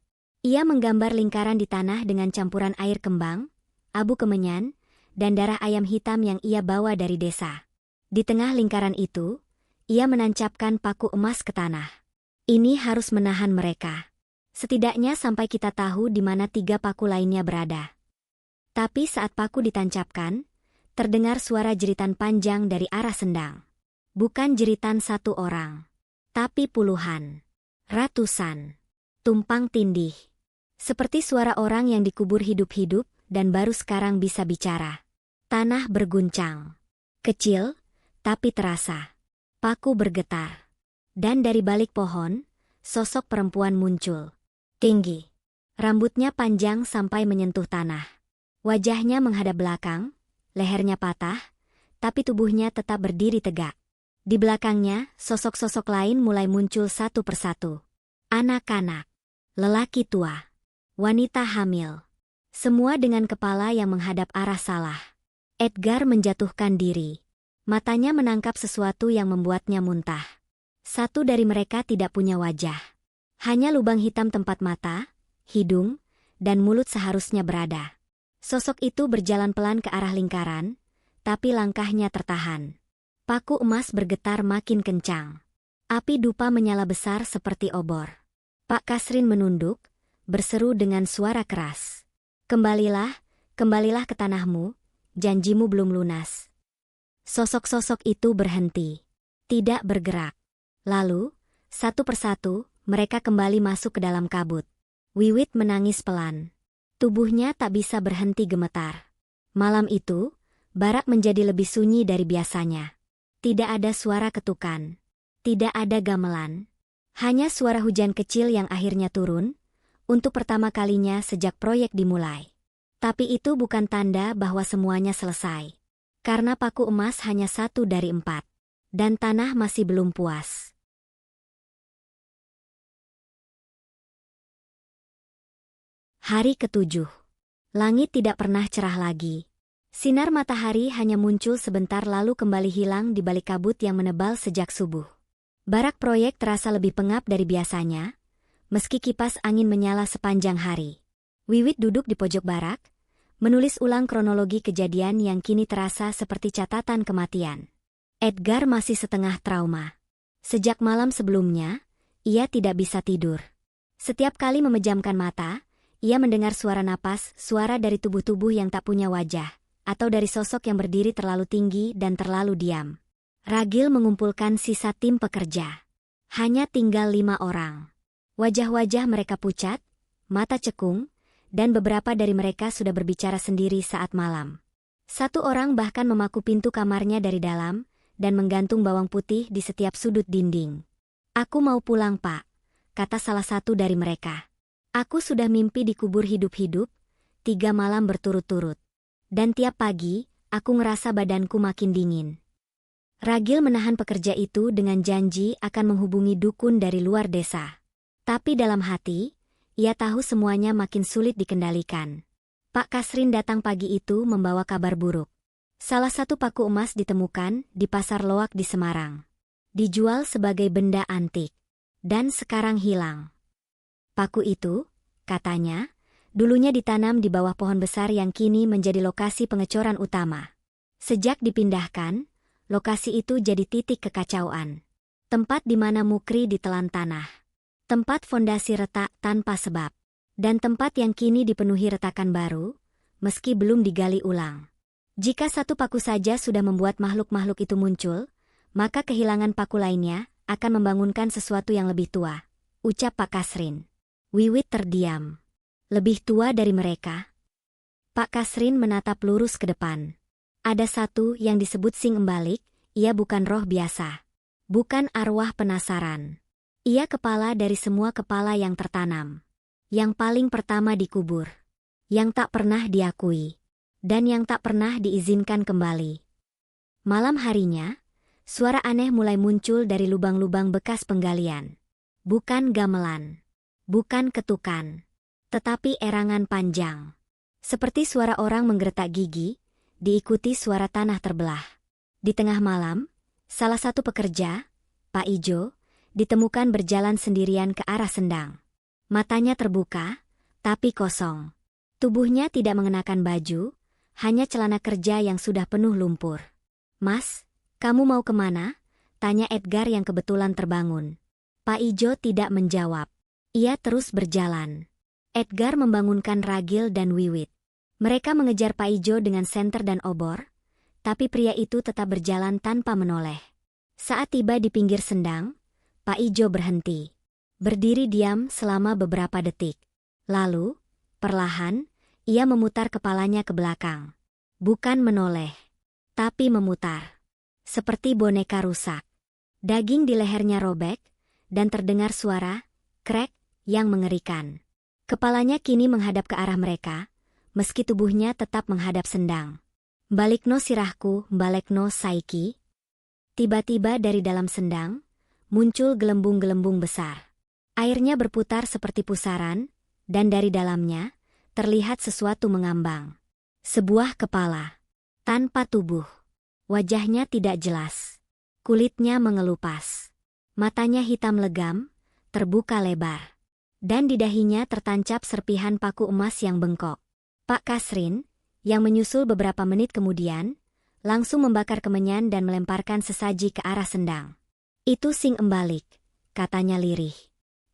Ia menggambar lingkaran di tanah dengan campuran air kembang, abu kemenyan, dan darah ayam hitam yang ia bawa dari desa. Di tengah lingkaran itu, ia menancapkan paku emas ke tanah. Ini harus menahan mereka. Setidaknya sampai kita tahu di mana 3 paku lainnya berada. Tapi saat paku ditancapkan, terdengar suara jeritan panjang dari arah sendang. Bukan jeritan satu orang, tapi puluhan, ratusan, tumpang tindih. Seperti suara orang yang dikubur hidup-hidup dan baru sekarang bisa bicara. Tanah berguncang. Kecil, tapi terasa. Paku bergetar. Dan dari balik pohon, sosok perempuan muncul. Tinggi. Rambutnya panjang sampai menyentuh tanah. Wajahnya menghadap belakang, lehernya patah, tapi tubuhnya tetap berdiri tegak. Di belakangnya, sosok-sosok lain mulai muncul satu persatu. Anak-anak, lelaki tua, wanita hamil. Semua dengan kepala yang menghadap arah salah. Edgar menjatuhkan diri. Matanya menangkap sesuatu yang membuatnya muntah. Satu dari mereka tidak punya wajah. Hanya lubang hitam tempat mata, hidung, dan mulut seharusnya berada. Sosok itu berjalan pelan ke arah lingkaran, tapi langkahnya tertahan. Paku emas bergetar makin kencang. Api dupa menyala besar seperti obor. Pak Kasrin menunduk, berseru dengan suara keras. Kembalilah ke tanahmu, janjimu belum lunas. Sosok-sosok itu berhenti. Tidak bergerak. Lalu, satu persatu, mereka kembali masuk ke dalam kabut. Wiwit menangis pelan. Tubuhnya tak bisa berhenti gemetar. Malam itu, barak menjadi lebih sunyi dari biasanya. Tidak ada suara ketukan. Tidak ada gamelan. Hanya suara hujan kecil yang akhirnya turun, untuk pertama kalinya sejak proyek dimulai. Tapi itu bukan tanda bahwa semuanya selesai. Karena paku emas hanya 1 dari 4. Dan tanah masih belum puas. Hari ke-7. Langit tidak pernah cerah lagi. Sinar matahari hanya muncul sebentar lalu kembali hilang di balik kabut yang menebal sejak subuh. Barak proyek terasa lebih pengap dari biasanya, meski kipas angin menyala sepanjang hari. Wiwit duduk di pojok barak, menulis ulang kronologi kejadian yang kini terasa seperti catatan kematian. Edgar masih setengah trauma. Sejak malam sebelumnya, ia tidak bisa tidur. Setiap kali memejamkan mata, ia mendengar suara napas, suara dari tubuh-tubuh yang tak punya wajah, atau dari sosok yang berdiri terlalu tinggi dan terlalu diam. Ragil mengumpulkan sisa tim pekerja. Hanya tinggal 5 orang. Wajah-wajah mereka pucat, mata cekung, dan beberapa dari mereka sudah berbicara sendiri saat malam. Satu orang bahkan memaku pintu kamarnya dari dalam, dan menggantung bawang putih di setiap sudut dinding. "Aku mau pulang, Pak," kata salah satu dari mereka. "Aku sudah mimpi dikubur hidup-hidup, 3 malam berturut-turut. Dan tiap pagi, aku ngerasa badanku makin dingin." Ragil menahan pekerja itu dengan janji akan menghubungi dukun dari luar desa. Tapi dalam hati, ia tahu semuanya makin sulit dikendalikan. Pak Kasrin datang pagi itu membawa kabar buruk. Salah satu paku emas ditemukan di pasar loak di Semarang. Dijual sebagai benda antik. Dan sekarang hilang. Paku itu, katanya, dulunya ditanam di bawah pohon besar yang kini menjadi lokasi pengecoran utama. Sejak dipindahkan, lokasi itu jadi titik kekacauan. Tempat di mana Mukri ditelan tanah. Tempat fondasi retak tanpa sebab. Dan tempat yang kini dipenuhi retakan baru, meski belum digali ulang. Jika satu paku saja sudah membuat makhluk-makhluk itu muncul, maka kehilangan paku lainnya akan membangunkan sesuatu yang lebih tua, ucap Pak Kasrin. Wiwit terdiam. Lebih tua dari mereka? Pak Kasrin menatap lurus ke depan. Ada satu yang disebut Sing Embalik, ia bukan roh biasa. Bukan arwah penasaran. Ia kepala dari semua kepala yang tertanam. Yang paling pertama dikubur. Yang tak pernah diakui. Dan yang tak pernah diizinkan kembali. Malam harinya, suara aneh mulai muncul dari lubang-lubang bekas penggalian. Bukan gamelan. Bukan ketukan. Tetapi erangan panjang. Seperti suara orang menggertak gigi, diikuti suara tanah terbelah. Di tengah malam, salah satu pekerja, Pak Ijo, ditemukan berjalan sendirian ke arah Sendang. Matanya terbuka, tapi kosong. Tubuhnya tidak mengenakan baju, hanya celana kerja yang sudah penuh lumpur. "Mas, kamu mau kemana?" tanya Edgar yang kebetulan terbangun. Pak Ijo tidak menjawab. Ia terus berjalan. Edgar membangunkan Ragil dan Wiwit. Mereka mengejar Pak Ijo dengan senter dan obor, tapi pria itu tetap berjalan tanpa menoleh. Saat tiba di pinggir Sendang, Pak Ijo berhenti. Berdiri diam selama beberapa detik. Lalu, perlahan, ia memutar kepalanya ke belakang. Bukan menoleh, tapi memutar. Seperti boneka rusak. Daging di lehernya robek, dan terdengar suara krek yang mengerikan. Kepalanya kini menghadap ke arah mereka, meski tubuhnya tetap menghadap Sendang. "Balikno sirahku, balekno saiki." Tiba-tiba dari dalam Sendang, muncul gelembung-gelembung besar. Airnya berputar seperti pusaran, dan dari dalamnya, terlihat sesuatu mengambang. Sebuah kepala. Tanpa tubuh. Wajahnya tidak jelas. Kulitnya mengelupas. Matanya hitam legam, terbuka lebar. Dan di dahinya tertancap serpihan paku emas yang bengkok. Pak Kasrin, yang menyusul beberapa menit kemudian, langsung membakar kemenyan dan melemparkan sesaji ke arah Sendang. "Itu Sing Embalik," katanya lirih.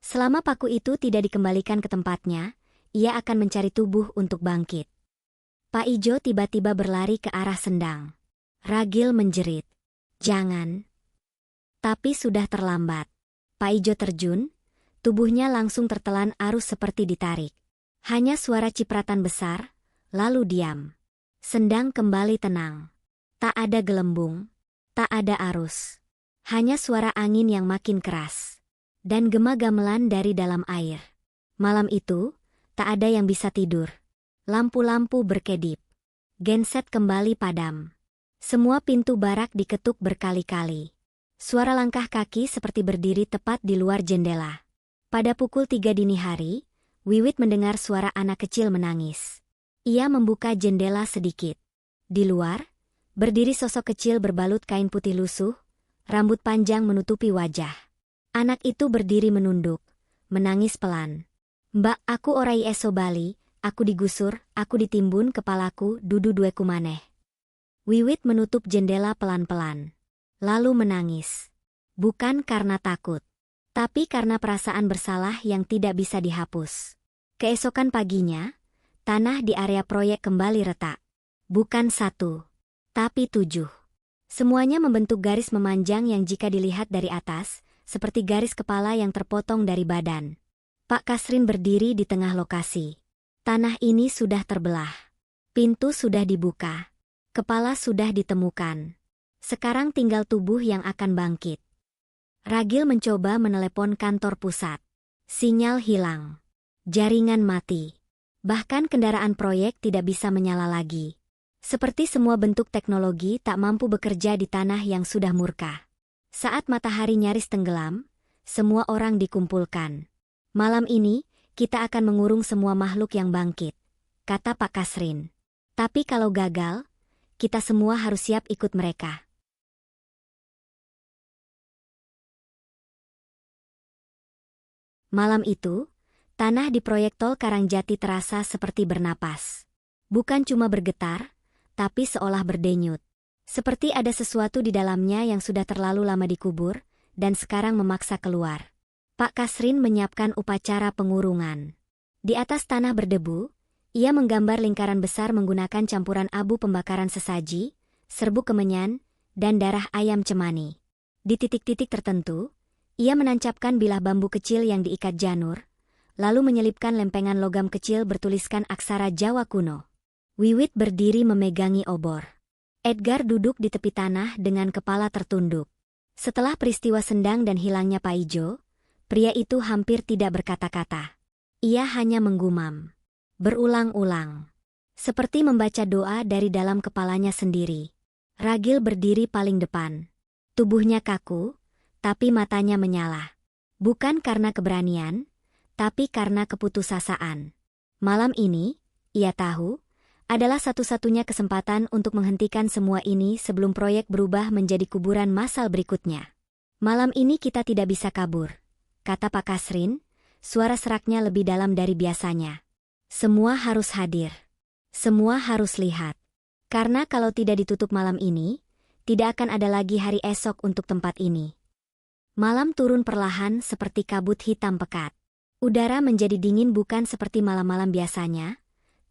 "Selama paku itu tidak dikembalikan ke tempatnya, ia akan mencari tubuh untuk bangkit." Pak Ijo tiba-tiba berlari ke arah Sendang. Ragil menjerit, "Jangan!" Tapi sudah terlambat. Pak Ijo terjun, tubuhnya langsung tertelan arus seperti ditarik. Hanya suara cipratan besar, lalu diam. Sendang kembali tenang. Tak ada gelembung, tak ada arus. Hanya suara angin yang makin keras. Dan gema gamelan dari dalam air. Malam itu, tak ada yang bisa tidur. Lampu-lampu berkedip. Genset kembali padam. Semua pintu barak diketuk berkali-kali. Suara langkah kaki seperti berdiri tepat di luar jendela. Pada pukul 3 dini hari, Wiwit mendengar suara anak kecil menangis. Ia membuka jendela sedikit. Di luar, berdiri sosok kecil berbalut kain putih lusuh, rambut panjang menutupi wajah. Anak itu berdiri menunduk, menangis pelan. "Mbak, aku orai eso bali, aku digusur, aku ditimbun kepalaku, dudu dueku maneh." Wiwit menutup jendela pelan-pelan. Lalu menangis. Bukan karena takut, tapi karena perasaan bersalah yang tidak bisa dihapus. Keesokan paginya, tanah di area proyek kembali retak. Bukan 1, tapi 7. Semuanya membentuk garis memanjang yang jika dilihat dari atas, seperti garis kepala yang terpotong dari badan. Pak Kasrin berdiri di tengah lokasi. Tanah ini sudah terbelah. Pintu sudah dibuka. Kepala sudah ditemukan. Sekarang tinggal tubuh yang akan bangkit. Ragil mencoba menelepon kantor pusat. Sinyal hilang. Jaringan mati. Bahkan kendaraan proyek tidak bisa menyala lagi. Seperti semua bentuk teknologi tak mampu bekerja di tanah yang sudah murka. Saat matahari nyaris tenggelam, semua orang dikumpulkan. "Malam ini, kita akan mengurung semua makhluk yang bangkit," kata Pak Kasrin. "Tapi kalau gagal, kita semua harus siap ikut mereka." Malam itu, tanah di proyek tol Karangjati terasa seperti bernapas. Bukan cuma bergetar, tapi seolah berdenyut. Seperti ada sesuatu di dalamnya yang sudah terlalu lama dikubur, dan sekarang memaksa keluar. Pak Kasrin menyiapkan upacara pengurungan. Di atas tanah berdebu, ia menggambar lingkaran besar menggunakan campuran abu pembakaran sesaji, serbuk kemenyan, dan darah ayam cemani. Di titik-titik tertentu, ia menancapkan bilah bambu kecil yang diikat janur, lalu menyelipkan lempengan logam kecil bertuliskan aksara Jawa kuno. Wiwit berdiri memegangi obor. Edgar duduk di tepi tanah dengan kepala tertunduk. Setelah peristiwa Sendang dan hilangnya Pak Ijo, pria itu hampir tidak berkata-kata. Ia hanya menggumam. Berulang-ulang. Seperti membaca doa dari dalam kepalanya sendiri. Ragil berdiri paling depan. Tubuhnya kaku, tapi matanya menyala. Bukan karena keberanian, tapi karena keputusasaan. Malam ini, ia tahu, adalah satu-satunya kesempatan untuk menghentikan semua ini sebelum proyek berubah menjadi kuburan massal berikutnya. Malam ini kita tidak bisa kabur, kata Pak Kasrin, suara seraknya lebih dalam dari biasanya. Semua harus hadir. Semua harus lihat. Karena kalau tidak ditutup malam ini, tidak akan ada lagi hari esok untuk tempat ini. Malam turun perlahan seperti kabut hitam pekat. Udara menjadi dingin bukan seperti malam-malam biasanya,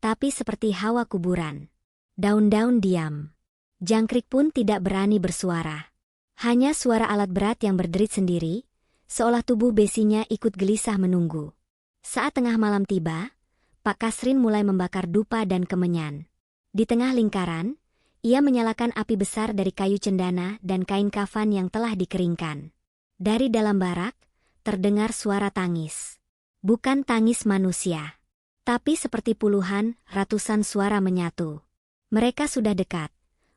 tapi seperti hawa kuburan. Daun-daun diam. Jangkrik pun tidak berani bersuara. Hanya suara alat berat yang berderit sendiri, seolah tubuh besinya ikut gelisah menunggu. Saat tengah malam tiba, Pak Kasrin mulai membakar dupa dan kemenyan. Di tengah lingkaran, ia menyalakan api besar dari kayu cendana dan kain kafan yang telah dikeringkan. Dari dalam barak, terdengar suara tangis. Bukan tangis manusia, tapi seperti puluhan, ratusan suara menyatu. Mereka sudah dekat,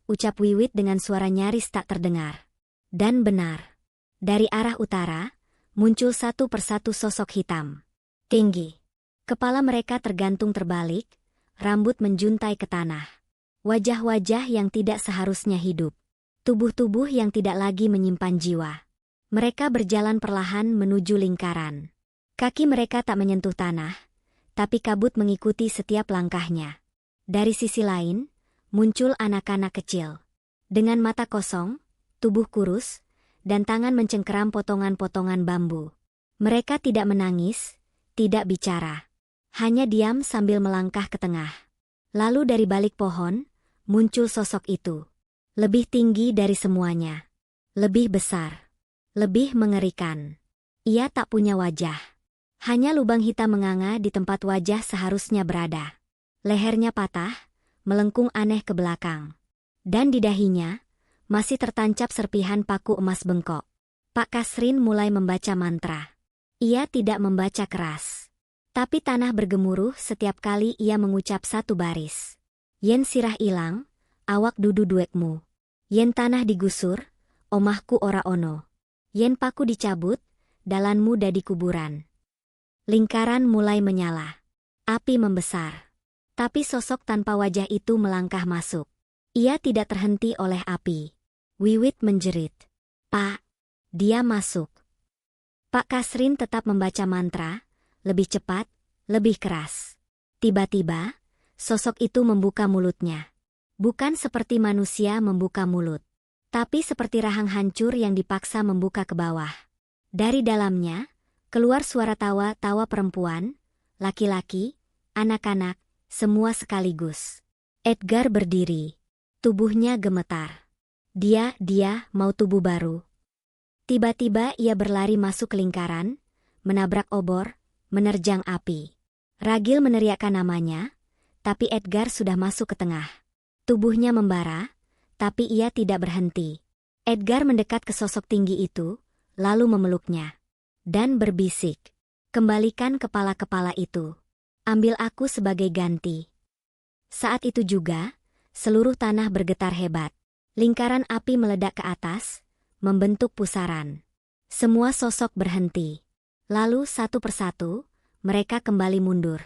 ucap Wiwit dengan suara nyaris tak terdengar. Dan benar, dari arah utara, muncul satu persatu sosok hitam. Tinggi. Kepala mereka tergantung terbalik, rambut menjuntai ke tanah. Wajah-wajah yang tidak seharusnya hidup. Tubuh-tubuh yang tidak lagi menyimpan jiwa. Mereka berjalan perlahan menuju lingkaran. Kaki mereka tak menyentuh tanah, tapi kabut mengikuti setiap langkahnya. Dari sisi lain, muncul anak-anak kecil. Dengan mata kosong, tubuh kurus, dan tangan mencengkeram potongan-potongan bambu. Mereka tidak menangis, tidak bicara. Hanya diam sambil melangkah ke tengah. Lalu dari balik pohon, muncul sosok itu. Lebih tinggi dari semuanya. Lebih besar. Lebih mengerikan. Ia tak punya wajah. Hanya lubang hitam menganga di tempat wajah seharusnya berada. Lehernya patah, melengkung aneh ke belakang. Dan di dahinya, masih tertancap serpihan paku emas bengkok. Pak Kasrin mulai membaca mantra. Ia tidak membaca keras. Tapi tanah bergemuruh setiap kali ia mengucap satu baris. Yen sirah ilang, awak dudu duekmu. Yen tanah digusur, omahku ora ono. Yen paku dicabut, dalanmu dadi kuburan. Lingkaran mulai menyala. Api membesar. Tapi sosok tanpa wajah itu melangkah masuk. Ia tidak terhenti oleh api. Wiwit menjerit. Pak, dia masuk. Pak Kasrin tetap membaca mantra, lebih cepat, lebih keras. Tiba-tiba, sosok itu membuka mulutnya. Bukan seperti manusia membuka mulut, tapi seperti rahang hancur yang dipaksa membuka ke bawah. Dari dalamnya, keluar suara tawa-tawa perempuan, laki-laki, anak-anak, semua sekaligus. Edgar berdiri. Tubuhnya gemetar. Dia mau tubuh baru. Tiba-tiba ia berlari masuk ke lingkaran, menabrak obor, menerjang api. Ragil meneriakkan namanya, tapi Edgar sudah masuk ke tengah. Tubuhnya membara, tapi ia tidak berhenti. Edgar mendekat ke sosok tinggi itu, lalu memeluknya. Dan berbisik, kembalikan kepala-kepala itu. Ambil aku sebagai ganti. Saat itu juga, seluruh tanah bergetar hebat. Lingkaran api meledak ke atas, membentuk pusaran. Semua sosok berhenti. Lalu satu persatu, mereka kembali mundur.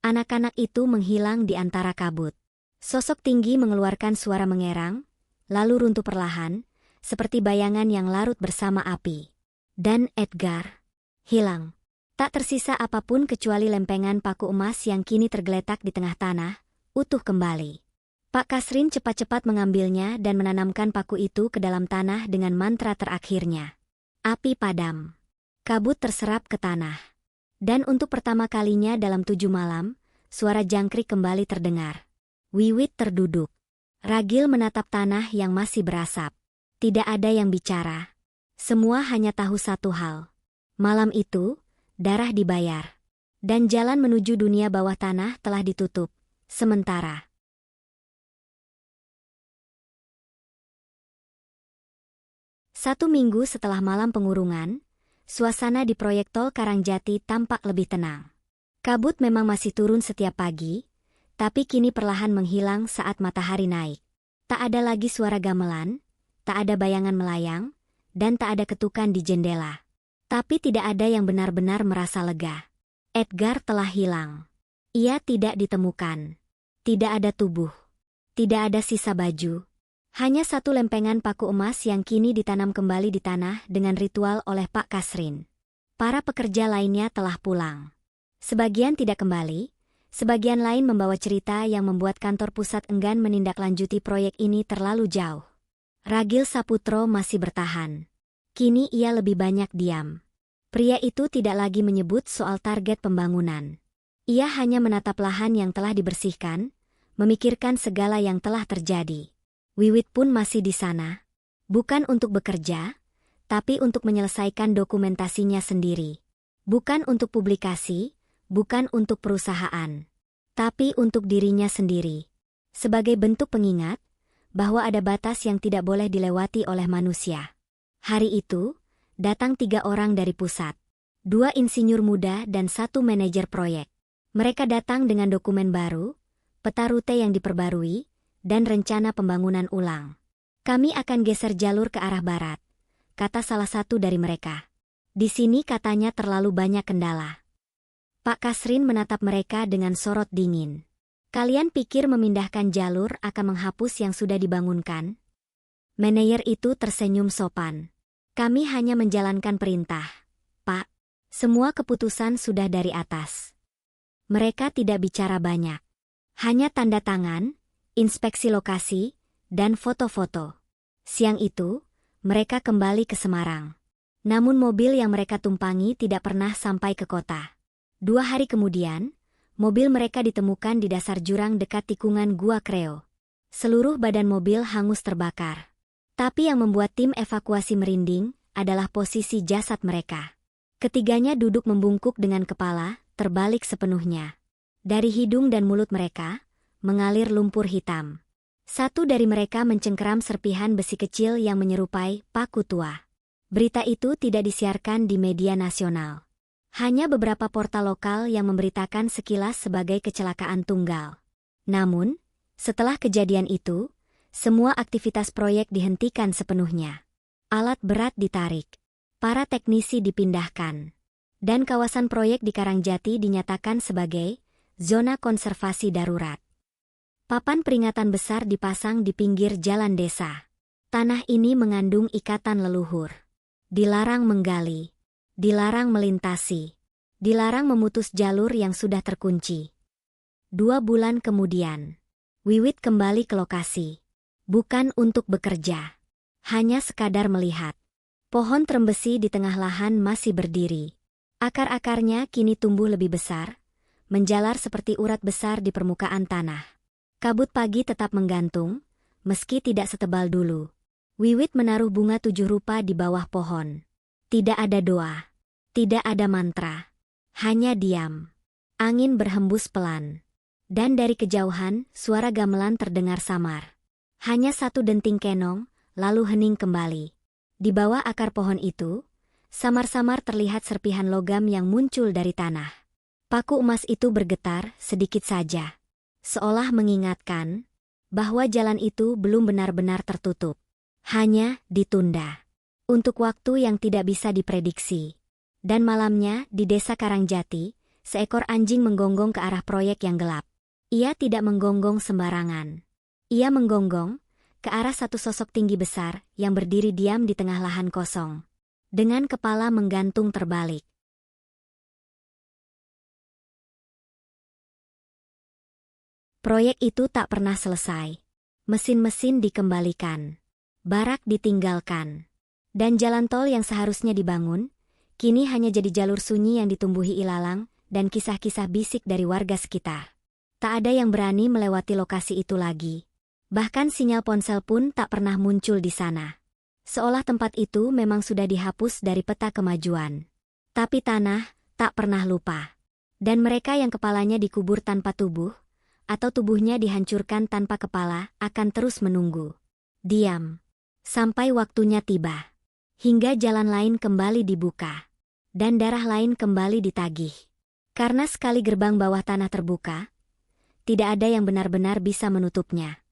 Anak-anak itu menghilang di antara kabut. Sosok tinggi mengeluarkan suara mengerang, lalu runtuh perlahan, seperti bayangan yang larut bersama api. Dan Edgar hilang. Tak tersisa apapun kecuali lempengan paku emas yang kini tergeletak di tengah tanah, utuh kembali. Pak Kasrin cepat-cepat mengambilnya dan menanamkan paku itu ke dalam tanah dengan mantra terakhirnya. Api padam. Kabut terserap ke tanah. Dan untuk pertama kalinya dalam 7 malam, suara jangkrik kembali terdengar. Wiwit terduduk. Ragil menatap tanah yang masih berasap. Tidak ada yang bicara. Semua hanya tahu satu hal. Malam itu, darah dibayar. Dan jalan menuju dunia bawah tanah telah ditutup. Sementara. Satu minggu setelah malam pengurungan, suasana di proyek tol Karangjati tampak lebih tenang. Kabut memang masih turun setiap pagi, tapi kini perlahan menghilang saat matahari naik. Tak ada lagi suara gamelan, tak ada bayangan melayang, dan tak ada ketukan di jendela. Tapi tidak ada yang benar-benar merasa lega. Edgar telah hilang. Ia tidak ditemukan. Tidak ada tubuh. Tidak ada sisa baju. Hanya satu lempengan paku emas yang kini ditanam kembali di tanah dengan ritual oleh Pak Kasrin. Para pekerja lainnya telah pulang. Sebagian tidak kembali, sebagian lain membawa cerita yang membuat kantor pusat enggan menindaklanjuti proyek ini terlalu jauh. Ragil Saputro masih bertahan. Kini ia lebih banyak diam. Pria itu tidak lagi menyebut soal target pembangunan. Ia hanya menatap lahan yang telah dibersihkan, memikirkan segala yang telah terjadi. Wiwit pun masih di sana. Bukan untuk bekerja, tapi untuk menyelesaikan dokumentasinya sendiri. Bukan untuk publikasi, bukan untuk perusahaan, tapi untuk dirinya sendiri. Sebagai bentuk pengingat bahwa ada batas yang tidak boleh dilewati oleh manusia. Hari itu, datang 3 orang dari pusat. 2 insinyur muda dan 1 manajer proyek. Mereka datang dengan dokumen baru, peta rute yang diperbarui, dan rencana pembangunan ulang. Kami akan geser jalur ke arah barat, kata salah satu dari mereka. Di sini katanya terlalu banyak kendala. Pak Kasrin menatap mereka dengan sorot dingin. Kalian pikir memindahkan jalur akan menghapus yang sudah dibangunkan? Manajer itu tersenyum sopan. Kami hanya menjalankan perintah, Pak. Semua keputusan sudah dari atas. Mereka tidak bicara banyak. Hanya tanda tangan, inspeksi lokasi, dan foto-foto. Siang itu, mereka kembali ke Semarang. Namun mobil yang mereka tumpangi tidak pernah sampai ke kota. 2 hari kemudian, mobil mereka ditemukan di dasar jurang dekat tikungan Gua Kreo. Seluruh badan mobil hangus terbakar. Tapi yang membuat tim evakuasi merinding adalah posisi jasad mereka. Ketiganya duduk membungkuk dengan kepala terbalik sepenuhnya. Dari hidung dan mulut mereka mengalir lumpur hitam. Satu dari mereka mencengkeram serpihan besi kecil yang menyerupai paku tua. Berita itu tidak disiarkan di media nasional. Hanya beberapa portal lokal yang memberitakan sekilas sebagai kecelakaan tunggal. Namun, setelah kejadian itu, semua aktivitas proyek dihentikan sepenuhnya. Alat berat ditarik. Para teknisi dipindahkan. Dan kawasan proyek di Karangjati dinyatakan sebagai zona konservasi darurat. Papan peringatan besar dipasang di pinggir jalan desa. Tanah ini mengandung ikatan leluhur. Dilarang menggali. Dilarang melintasi. Dilarang memutus jalur yang sudah terkunci. 2 bulan kemudian, Wiwit kembali ke lokasi. Bukan untuk bekerja. Hanya sekadar melihat. Pohon trembesi di tengah lahan masih berdiri. Akar-akarnya kini tumbuh lebih besar, menjalar seperti urat besar di permukaan tanah. Kabut pagi tetap menggantung, meski tidak setebal dulu. Wiwit menaruh bunga 7 rupa di bawah pohon. Tidak ada doa. Tidak ada mantra. Hanya diam. Angin berhembus pelan. Dan dari kejauhan, suara gamelan terdengar samar. Hanya 1 denting kenong, lalu hening kembali. Di bawah akar pohon itu, samar-samar terlihat serpihan logam yang muncul dari tanah. Paku emas itu bergetar sedikit saja. Seolah mengingatkan bahwa jalan itu belum benar-benar tertutup. Hanya ditunda. Untuk waktu yang tidak bisa diprediksi. Dan malamnya, di desa Karangjati, seekor anjing menggonggong ke arah proyek yang gelap. Ia tidak menggonggong sembarangan. Ia menggonggong ke arah satu sosok tinggi besar yang berdiri diam di tengah lahan kosong. Dengan kepala menggantung terbalik. Proyek itu tak pernah selesai. Mesin-mesin dikembalikan. Barak ditinggalkan. Dan jalan tol yang seharusnya dibangun, kini hanya jadi jalur sunyi yang ditumbuhi ilalang dan kisah-kisah bisik dari warga sekitar. Tak ada yang berani melewati lokasi itu lagi. Bahkan sinyal ponsel pun tak pernah muncul di sana. Seolah tempat itu memang sudah dihapus dari peta kemajuan. Tapi tanah tak pernah lupa. Dan mereka yang kepalanya dikubur tanpa tubuh, atau tubuhnya dihancurkan tanpa kepala, akan terus menunggu. Diam. Sampai waktunya tiba. Hingga jalan lain kembali dibuka. Dan darah lain kembali ditagih. Karena sekali gerbang bawah tanah terbuka, tidak ada yang benar-benar bisa menutupnya.